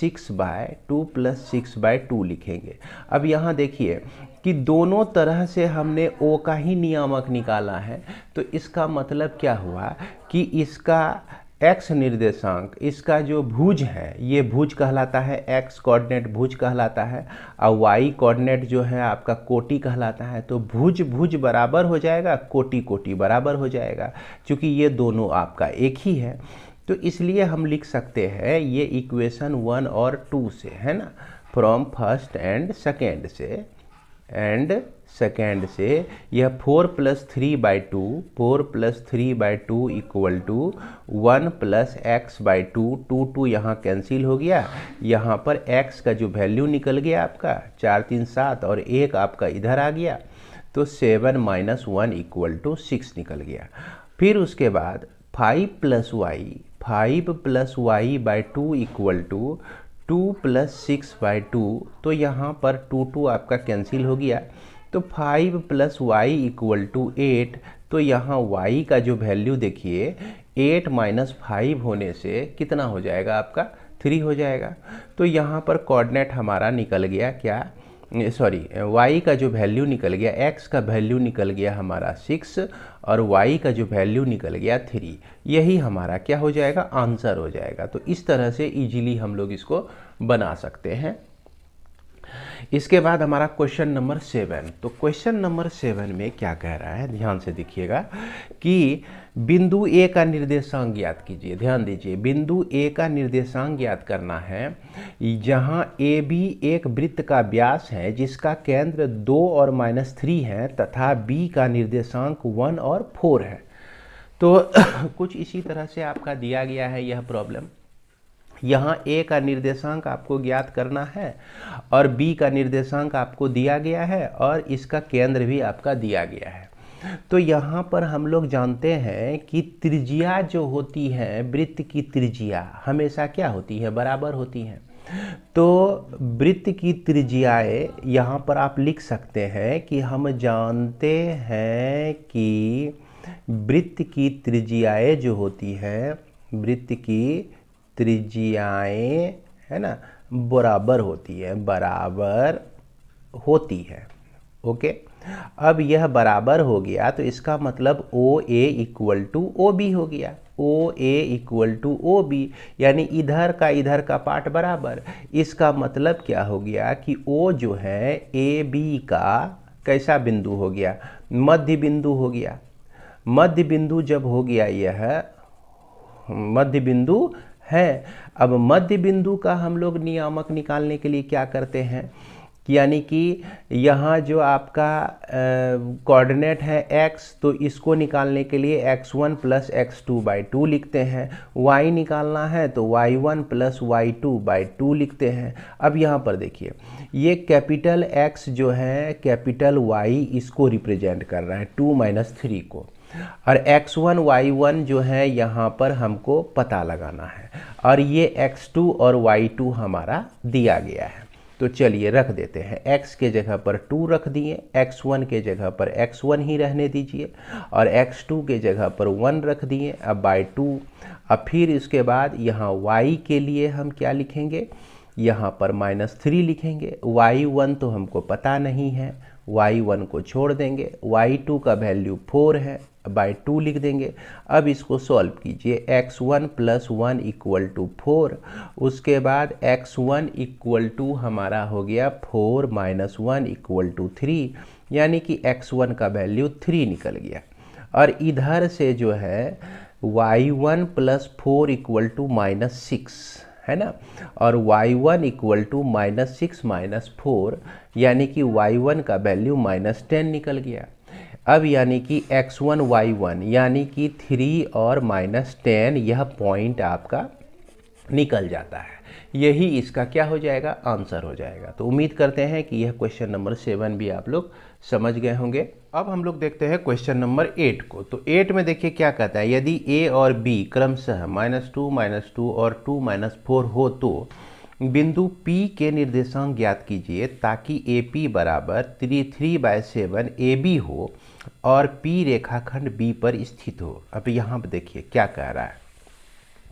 6 बाय 2 लिखेंगे। अब यहाँ देखिए कि दोनों तरह से हमने O का ही नियामक निकाला है। तो इसका मतलब क्या हुआ कि इसका x निर्देशांक, इसका जो भुज है ये भुज कहलाता है, x कोऑर्डिनेट भुज कहलाता है और y कोऑर्डिनेट जो है आपका कोटि कहलाता है। तो भुज बराबर हो जाएगा, कोटि बराबर हो जाएगा, क्योंकि ये दोनों आपका एक ही है। तो इसलिए हम लिख सकते हैं ये इक्वेशन 1 और 2 से, है ना, फ्रॉम फर्स्ट एंड सेकेंड से यह 4 plus 3 by 2 equal to 1 plus x by 2 यहाँ कैंसिल हो गया। यहाँ पर x का जो वैल्यू निकल गया आपका 4 3 7 और 1 आपका इधर आ गया। तो 7 माइनस 1 इक्वल टू 6 निकल गया। फिर उसके बाद 5 plus y by 2 equal to 2 plus 6 by 2। तो यहाँ पर 2 आपका कैंसिल हो गया। तो 5 प्लस y इक्वल टू 8। तो यहाँ y का जो वैल्यू देखिए 8 माइनस 5 होने से कितना हो जाएगा आपका, 3 हो जाएगा। तो यहाँ पर कोऑर्डिनेट हमारा निकल गया क्या, y का जो वैल्यू निकल गया, x का वैल्यू निकल गया हमारा 6 और y का जो वैल्यू निकल गया 3। यही हमारा क्या हो जाएगा, आंसर हो जाएगा। तो इस तरह से इजीली हम लोग इसको बना सकते हैं। इसके बाद हमारा क्वेश्चन नंबर 7। तो क्वेश्चन नंबर 7 में क्या कह रहा है, ध्यान से देखिएगा कि बिंदु ए का निर्देशांक ज्ञात कीजिए। ध्यान दीजिए, बिंदु ए का निर्देशांक ज्ञात करना है जहां ए बी एक वृत्त का व्यास है जिसका केंद्र 2 और -3 है तथा बी का निर्देशांक 1 और 4 है। तो कुछ इसी तरह से आपका दिया गया है यह प्रॉब्लम। यहाँ ए का निर्देशांक आपको ज्ञात करना है और बी का निर्देशांक आपको दिया गया है और इसका केंद्र भी आपका दिया गया है। तो यहाँ पर हम लोग जानते हैं कि त्रिज्या जो होती है, वृत्त की त्रिज्या हमेशा क्या होती है, बराबर होती है। तो वृत्त की त्रिज्याएं यहाँ पर आप लिख सकते हैं कि हम जानते हैं कि वृत्त की त्रिज्याएं जो होती है, वृत्त की त्रिज्याएं है ना, बराबर होती है, बराबर होती है। ओके, अब यह बराबर हो गया तो इसका मतलब ओ ए इक्वल टू ओ बी हो गया। ओ ए इक्वल टू ओ बी, यानी इधर का पार्ट बराबर। इसका मतलब क्या हो गया कि ओ जो है ए बी का कैसा बिंदु हो गया, मध्य बिंदु हो गया। मध्य बिंदु जब हो गया, यह मध्य बिंदु है। अब मध्य बिंदु का हम लोग नियामक निकालने के लिए क्या करते हैं, यानी कि यहाँ जो आपका कोऑर्डिनेट है x, तो इसको निकालने के लिए x1 प्लस x2/2 लिखते हैं। y निकालना है तो y1 प्लस y2/2 लिखते हैं। अब यहाँ पर देखिए, ये कैपिटल X जो है कैपिटल Y इसको रिप्रेजेंट कर रहा है 2 - 3 को, और x1 y1 जो है यहाँ पर हमको पता लगाना है, और ये x2 और y2 हमारा दिया गया है। तो चलिए रख देते हैं, x के जगह पर 2 रख दिए, x1 के जगह पर x1 ही रहने दीजिए, और x2 के जगह पर 1 रख दिए, अब बाय 2। अब फिर इसके बाद यहाँ y के लिए हम क्या लिखेंगे, यहाँ पर -3 लिखेंगे। y1 तो हमको पता नहीं है, y1 को छोड़ देंगे। y2 का वैल्यू 4 है, बाय 2 लिख देंगे। अब इसको सॉल्व कीजिए, x1 प्लस 1 इक्वल टू 4। उसके बाद x1 इक्वल टू हमारा हो गया 4 - 1 इक्वल टू 3, यानी कि x1 का वैल्यू 3 निकल गया। और इधर से जो है y1 प्लस 4 इक्वल टू -6 है ना, और y1 इक्वल टू -6 - 4, यानी कि y1 का वैल्यू -10 निकल गया। अब यानी कि x1 y1 यानी कि 3 और -10, यह पॉइंट आपका निकल जाता है। यही इसका क्या हो जाएगा, आंसर हो जाएगा। तो उम्मीद करते हैं कि यह क्वेश्चन नंबर 7 भी आप लोग समझ गए होंगे। अब हम लोग देखते हैं क्वेश्चन नंबर 8 को। तो 8 में देखिए क्या कहता है, यदि a और b क्रमशः -2 और 2 - 4 हो तो बिंदु P के निर्देशांक ज्ञात कीजिए ताकि AP बराबर 3/7 AB हो और P रेखाखंड B पर स्थित हो। अब यहाँ पर देखिए क्या कह रहा है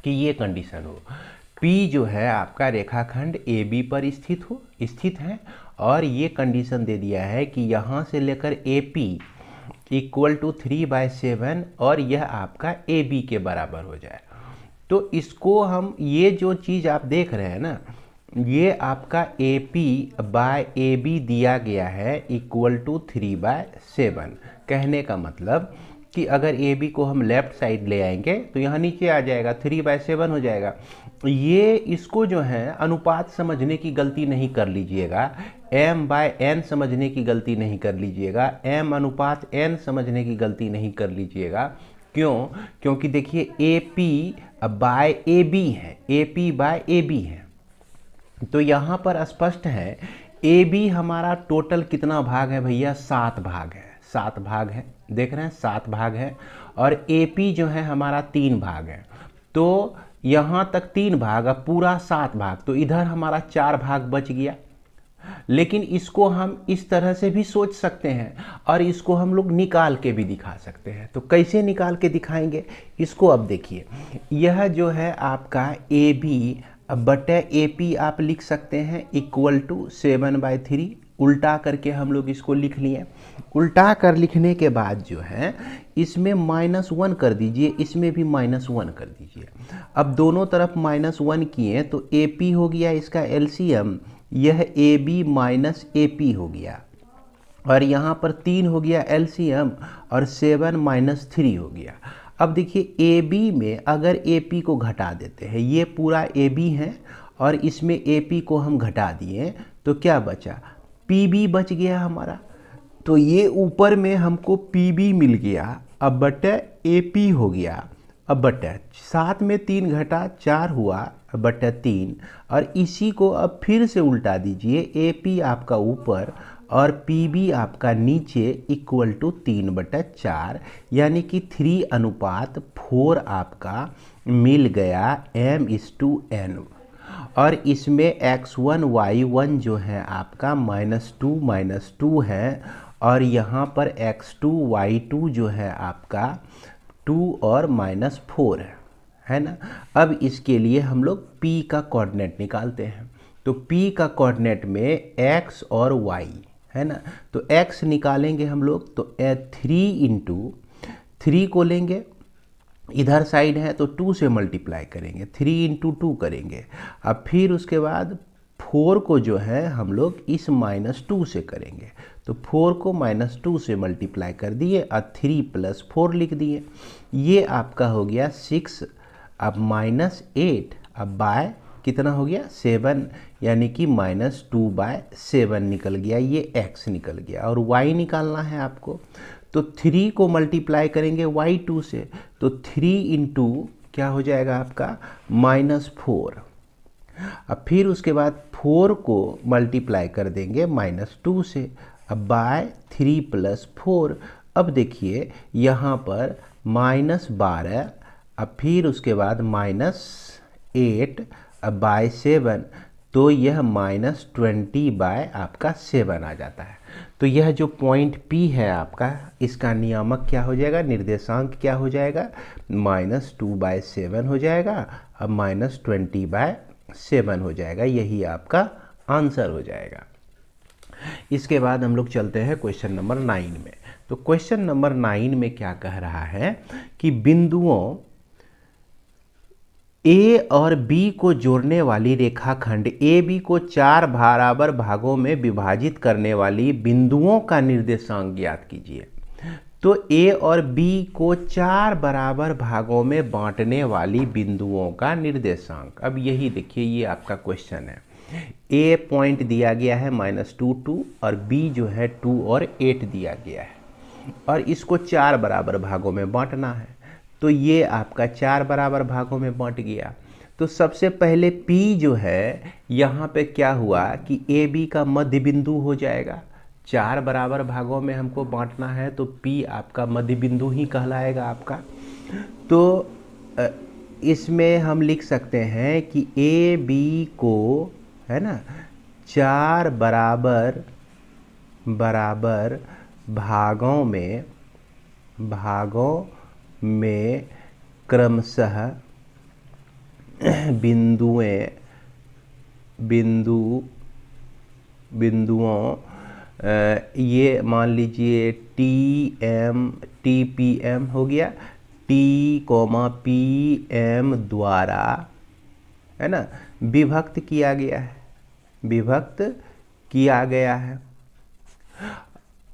कि ये कंडीशन हो, P जो है आपका रेखाखंड AB पर स्थित है, और ये कंडीशन दे दिया है कि यहाँ से लेकर AP इक्वल टू 3/7 और यह आपका AB के बराबर हो जाए। तो इसको हम, ये जो चीज़ आप देख रहे हैं ना, ये आपका AP/AB दिया गया है इक्वल टू 3/7। कहने का मतलब कि अगर AB को हम लेफ्ट साइड ले आएंगे तो यहाँ नीचे आ जाएगा, 3/7 हो जाएगा। ये इसको जो है अनुपात समझने की गलती नहीं कर लीजिएगा, m/n समझने की गलती नहीं कर लीजिएगा, m/n समझने की गलती नहीं कर लीजिएगा। क्यों? क्योंकि देखिए AP/AB है, AP/AB है, तो यहाँ पर स्पष्ट है AB हमारा टोटल कितना भाग है भैया, 7 भाग है। 7 भाग है, देख रहे हैं 7 भाग है, और AP जो है हमारा 3 भाग है। तो यहाँ तक 3 भाग, अब पूरा 7 भाग, तो इधर हमारा 4 भाग बच गया। लेकिन इसको हम इस तरह से भी सोच सकते हैं, और इसको हम लोग निकाल के भी दिखा सकते हैं। तो कैसे निकाल के दिखाएंगे इसको, अब देखिए, यह जो है आपका AB/AP आप लिख सकते हैं इक्वल टू 7/3। उल्टा करके हम लोग इसको लिख लिए। उल्टा कर लिखने के बाद जो है इसमें -1 कर दीजिए, इसमें भी -1 कर दीजिए। अब दोनों तरफ -1 किए तो AP हो गया इसका LCM, यह AB माइनस AP हो गया, और यहाँ पर 3 हो गया LCM, और 7 - 3 हो गया। अब देखिए AB में अगर AP को घटा देते हैं, ये पूरा AB है और इसमें AP को हम घटा दिए, तो क्या बचा, PB बच गया हमारा। तो ये ऊपर में हमको PB मिल गया, अब बटे AP हो गया, अब बटे 7 में 3 घटा 4 हुआ, अब बटे 3, और इसी को अब फिर से उल्टा दीजिए, AP आपका ऊपर और पी बी आपका नीचे इक्वल टू 3/4, यानी कि 3:4 आपका मिल गया m/n। और इसमें x1 y1 जो है आपका -2 है, और यहाँ पर x2 y2 जो है आपका 2 और -4 है ना। अब इसके लिए हम लोग p का कोऑर्डिनेट निकालते हैं। तो p का कोऑर्डिनेट में x और y है ना, तो x निकालेंगे हम लोग, तो 3 को लेंगे, इधर साइड है तो 2 से मल्टीप्लाई करेंगे, 3 × 2 करेंगे। अब फिर उसके बाद 4 को जो है हम लोग इस -2 से करेंगे, तो 4 को -2 से मल्टीप्लाई कर दिए और 3 + 4 लिख दिए। ये आपका हो गया 6, अब -8, अब बाय कितना हो गया 7, यानी कि -2/7 निकल गया, ये x निकल गया। और y निकालना है आपको, तो 3 को मल्टीप्लाई करेंगे y2 से, तो 3 × क्या हो जाएगा आपका -4। अब फिर उसके बाद 4 को मल्टीप्लाई कर देंगे -2 से, अब बाय 3 + 4। अब देखिए यहाँ पर -12, अब फिर उसके बाद -8, अब बाय 7, तो यह -20/आपका 7 आ जाता है। तो यह जो पॉइंट P है आपका, इसका नियामक क्या हो जाएगा, निर्देशांक क्या हो जाएगा, -2/7 हो जाएगा, अब -20/7 हो जाएगा। यही आपका आंसर हो जाएगा। इसके बाद हम लोग चलते हैं क्वेश्चन नंबर 9 में। तो क्वेश्चन नंबर 9 में क्या कह रहा है कि बिंदुओं ए और बी को जोड़ने वाली रेखाखंड ए बी को 4 बराबर भागों में विभाजित करने वाली बिंदुओं का निर्देशांक ज्ञात कीजिए। तो ए और बी को 4 बराबर भागों में बांटने वाली बिंदुओं का निर्देशांक। अब यही देखिए, ये आपका क्वेश्चन है। ए पॉइंट दिया गया है -2 2, और बी जो है 2 और 8 दिया गया है, और इसको 4 बराबर भागों में बांटना है। तो ये आपका 4 बराबर भागों में बांट गया। तो सबसे पहले P जो है यहाँ पे क्या हुआ कि ए बी का मध्य बिंदु हो जाएगा। 4 बराबर भागों में हमको बांटना है, तो P आपका मध्य बिंदु ही कहलाएगा आपका। तो इसमें हम लिख सकते हैं कि ए बी को, है ना, 4 बराबर भागों में क्रमशः बिंदुओं ये मान लीजिए TPM हो गया, T,PM द्वारा, है ना, विभक्त किया गया है।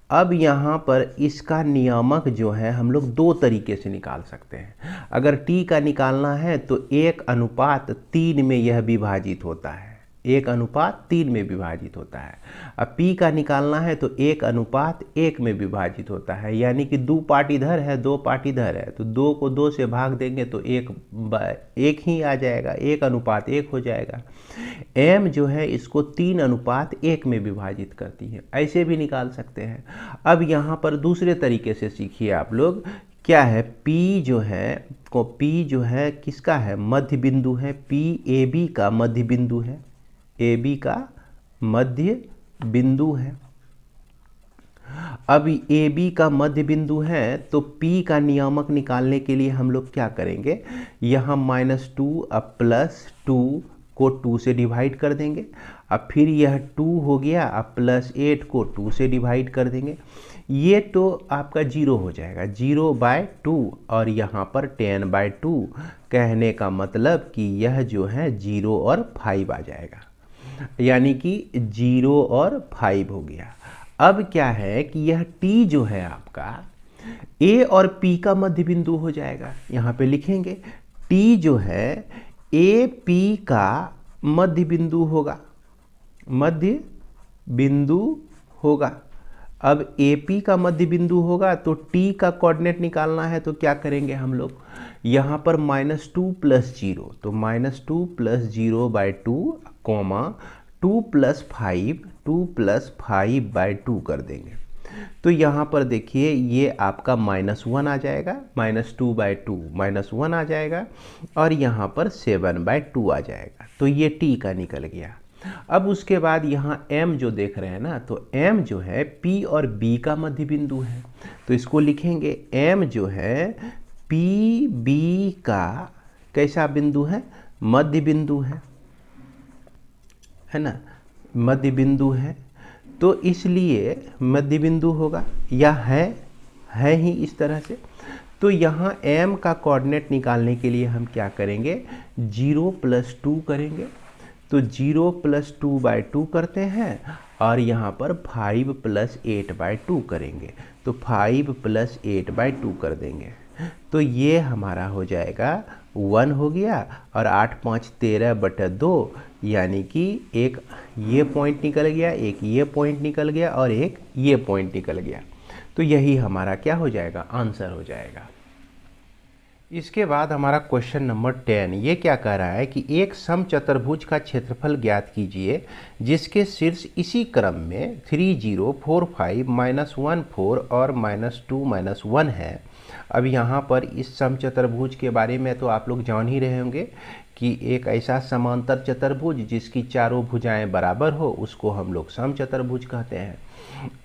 अब यहाँ पर इसका नियामक जो है हम लोग 2 तरीके से निकाल सकते हैं। अगर T का निकालना है तो 1:3 में यह विभाजित होता है, 1:3 में विभाजित होता है। अब P का निकालना है तो 1:1 में विभाजित होता है, यानी कि 2 पार्ट इधर है 2 पार्ट इधर है, तो 2 को 2 से भाग देंगे तो 1 ही आ जाएगा, 1:1 हो जाएगा। M जो है इसको 3:1 में विभाजित करती है, ऐसे भी निकाल सकते हैं। अब यहाँ पर दूसरे तरीके से सीखिए आप लोग, क्या है, P जो है किसका है, मध्य बिंदु है। P AB का मध्य बिंदु है, AB का मध्य बिंदु है। अब AB का मध्य बिंदु है, तो P का नियामक निकालने के लिए हम लोग क्या करेंगे, यहाँ -2 अब +2 को 2 से डिवाइड कर देंगे। अब फिर यह 2 हो गया, अब +8 को 2 से डिवाइड कर देंगे। ये तो आपका 0 हो जाएगा, 0/2, और यहाँ पर 10/2। कहने का मतलब कि यह जो है 0 और 5 आ जाएगा, यानी कि 0 और 5 हो गया। अब क्या है कि यह T जो है आपका A और P का मध्य बिंदु हो जाएगा। यहाँ पे लिखेंगे T जो है AP का मध्य बिंदु होगा। अब AP का मध्य बिंदु होगा तो T का कोऑर्डिनेट निकालना है, तो क्या करेंगे हम लोग, यहाँ पर -2 + 0, तो -2 + 0/2, 2+5/2 कर देंगे। तो यहाँ पर देखिए ये आपका -1 आ जाएगा, -2/2 -1 आ जाएगा, और यहाँ पर 7/2 आ जाएगा। तो ये t का निकल गया। अब उसके बाद यहाँ m जो देख रहे हैं ना, तो m जो है p और b का मध्य बिंदु है। तो इसको लिखेंगे m जो है p b का कैसा बिंदु है, मध्य बिंदु है ना, मध्य बिंदु है। तो इसलिए मध्य बिंदु होगा या है ही इस तरह से। तो यहाँ m का कोऑर्डिनेट निकालने के लिए हम क्या करेंगे, 0+2 करेंगे। तो 0+2/2 करते हैं, और यहाँ पर 5+8/2 करेंगे। तो 5+8/2 कर देंगे। तो ये हमारा हो जाएगा 1 हो गया, और 8 5 13/2, यानी कि एक ये पॉइंट निकल गया, एक ये पॉइंट निकल गया, और एक ये पॉइंट निकल गया। तो यही हमारा क्या हो जाएगा, आंसर हो जाएगा। इसके बाद हमारा क्वेश्चन नंबर 10, ये क्या कह रहा है कि एक समचतुर्भुज का क्षेत्रफल ज्ञात कीजिए जिसके शीर्ष इसी क्रम में 3 0 4 5 -1 4 और -2 -1 है। अब यहाँ पर इस समचतुर्भुज के बारे में तो आप लोग जान ही रहे होंगे कि एक ऐसा समांतर चतुर्भुज जिसकी चारों भुजाएं बराबर हो उसको हम लोग समचतुर्भुज कहते हैं।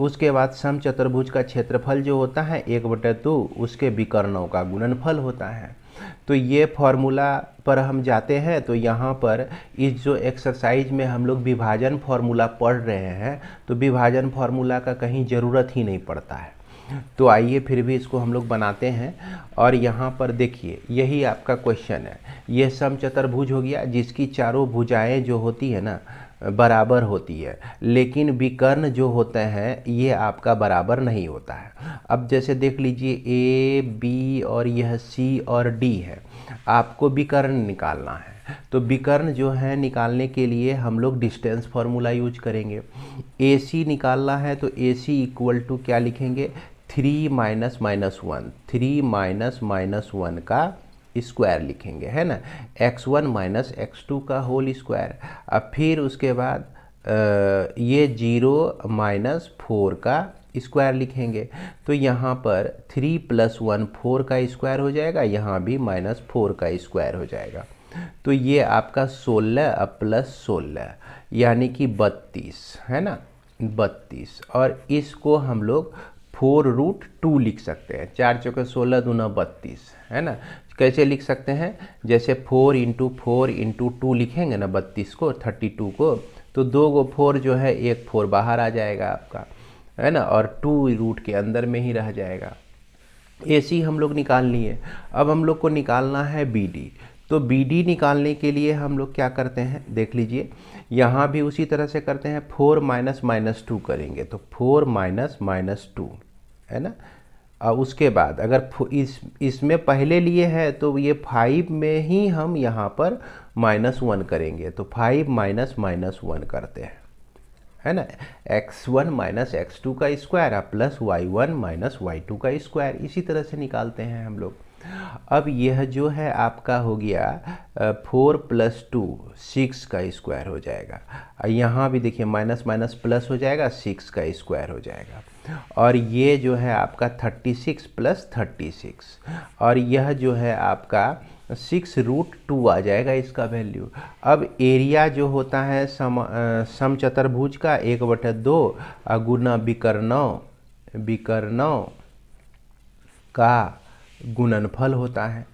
उसके बाद समचतुर्भुज का क्षेत्रफल जो होता है 1/2 उसके विकर्णों का गुणनफल होता है। तो ये फॉर्मूला पर हम जाते हैं, तो यहाँ पर इस जो एक्सरसाइज में हम लोग विभाजन फॉर्मूला पढ़ रहे हैं, तो विभाजन फॉर्मूला का कहीं ज़रूरत ही नहीं पड़ता है। तो आइए फिर भी इसको हम लोग बनाते हैं। और यहाँ पर देखिए यही आपका क्वेश्चन है, ये समचतुर्भुज हो गया जिसकी चारों भुजाएं जो होती है ना बराबर होती है, लेकिन विकर्ण जो होते हैं ये आपका बराबर नहीं होता है। अब जैसे देख लीजिए ए बी और यह सी और डी है, आपको विकर्ण निकालना है। तो विकर्ण जो है निकालने के लिए हम लोग डिस्टेंस फार्मूला यूज करेंगे। ए सी निकालना है तो ए सी इक्वल टू क्या लिखेंगे, 3 -1 3 -1 का स्क्वायर लिखेंगे, है ना, x1 - x2 का होल स्क्वायर। अब फिर उसके बाद ये 0 - 4 का स्क्वायर लिखेंगे। तो यहाँ पर 3 + 1 4 का स्क्वायर हो जाएगा, यहाँ भी -4 का स्क्वायर हो जाएगा। तो ये आपका 16 + 16 यानी कि 32 है ना, 32। और इसको हम लोग 4√2 लिख सकते हैं। 4 चौके 16 दूना 32 है ना। कैसे लिख सकते हैं, जैसे 4 × 4 × 2 लिखेंगे ना 32 को, 32 को, तो 2 गो 4 जो है, एक 4 बाहर आ जाएगा आपका, है ना, और 2 रूट के अंदर में ही रह जाएगा। AC हम लोग निकाल लिए। अब हम लोग को निकालना है BD। तो BD निकालने के लिए हम लोग क्या करते हैं, देख लीजिए यहाँ भी उसी तरह से करते हैं, 4 - -2 करेंगे। तो 4 - -2 है ना। और उसके बाद अगर इसमें पहले लिए है तो ये 5 में ही हम यहाँ पर -1 करेंगे। तो 5 - -1 करते हैं, है ना, x1 - x2 का स्क्वायर प्लस y1 - y2 का स्क्वायर। इसी तरह से निकालते हैं हम लोग। अब यह जो है आपका हो गया 4 + 2 6 का स्क्वायर हो जाएगा। यहाँ भी देखिए माइनस प्लस हो जाएगा, 6 का स्क्वायर हो जाएगा। और ये जो है आपका 36 + 36, और यह जो है आपका 6√2 आ जाएगा इसका वैल्यू। अब एरिया जो होता है समचतुर्भुज का 1/2 गुना विकर्णों का गुणनफल होता है,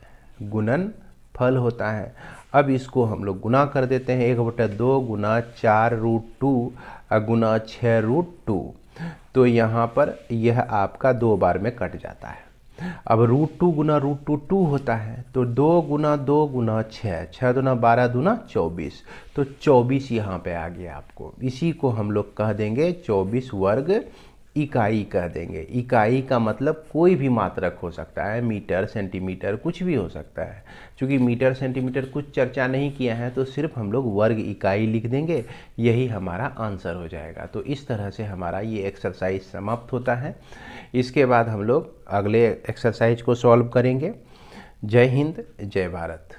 गुणनफल होता है। अब इसको हम लोग गुना कर देते हैं, 1/2 गुना 4√2 गुना 6√2। तो यहाँ पर यह आपका 2 बार में कट जाता है। अब √2 गुना √2 2 होता है, तो 2 गुना 2 गुना 6, 6 दूना 12 दूना 24। तो 24 यहाँ पे आ गया आपको। इसी को हम लोग कह देंगे 24 वर्ग इकाई कह देंगे। इकाई का मतलब कोई भी मात्रक हो सकता है, मीटर सेंटीमीटर कुछ भी हो सकता है। क्योंकि मीटर सेंटीमीटर कुछ चर्चा नहीं किया है तो सिर्फ हम लोग वर्ग इकाई लिख देंगे, यही हमारा आंसर हो जाएगा। तो इस तरह से हमारा ये एक्सरसाइज समाप्त होता है। इसके बाद हम लोग अगले एक्सरसाइज को सॉल्व करेंगे। जय हिंद, जय भारत।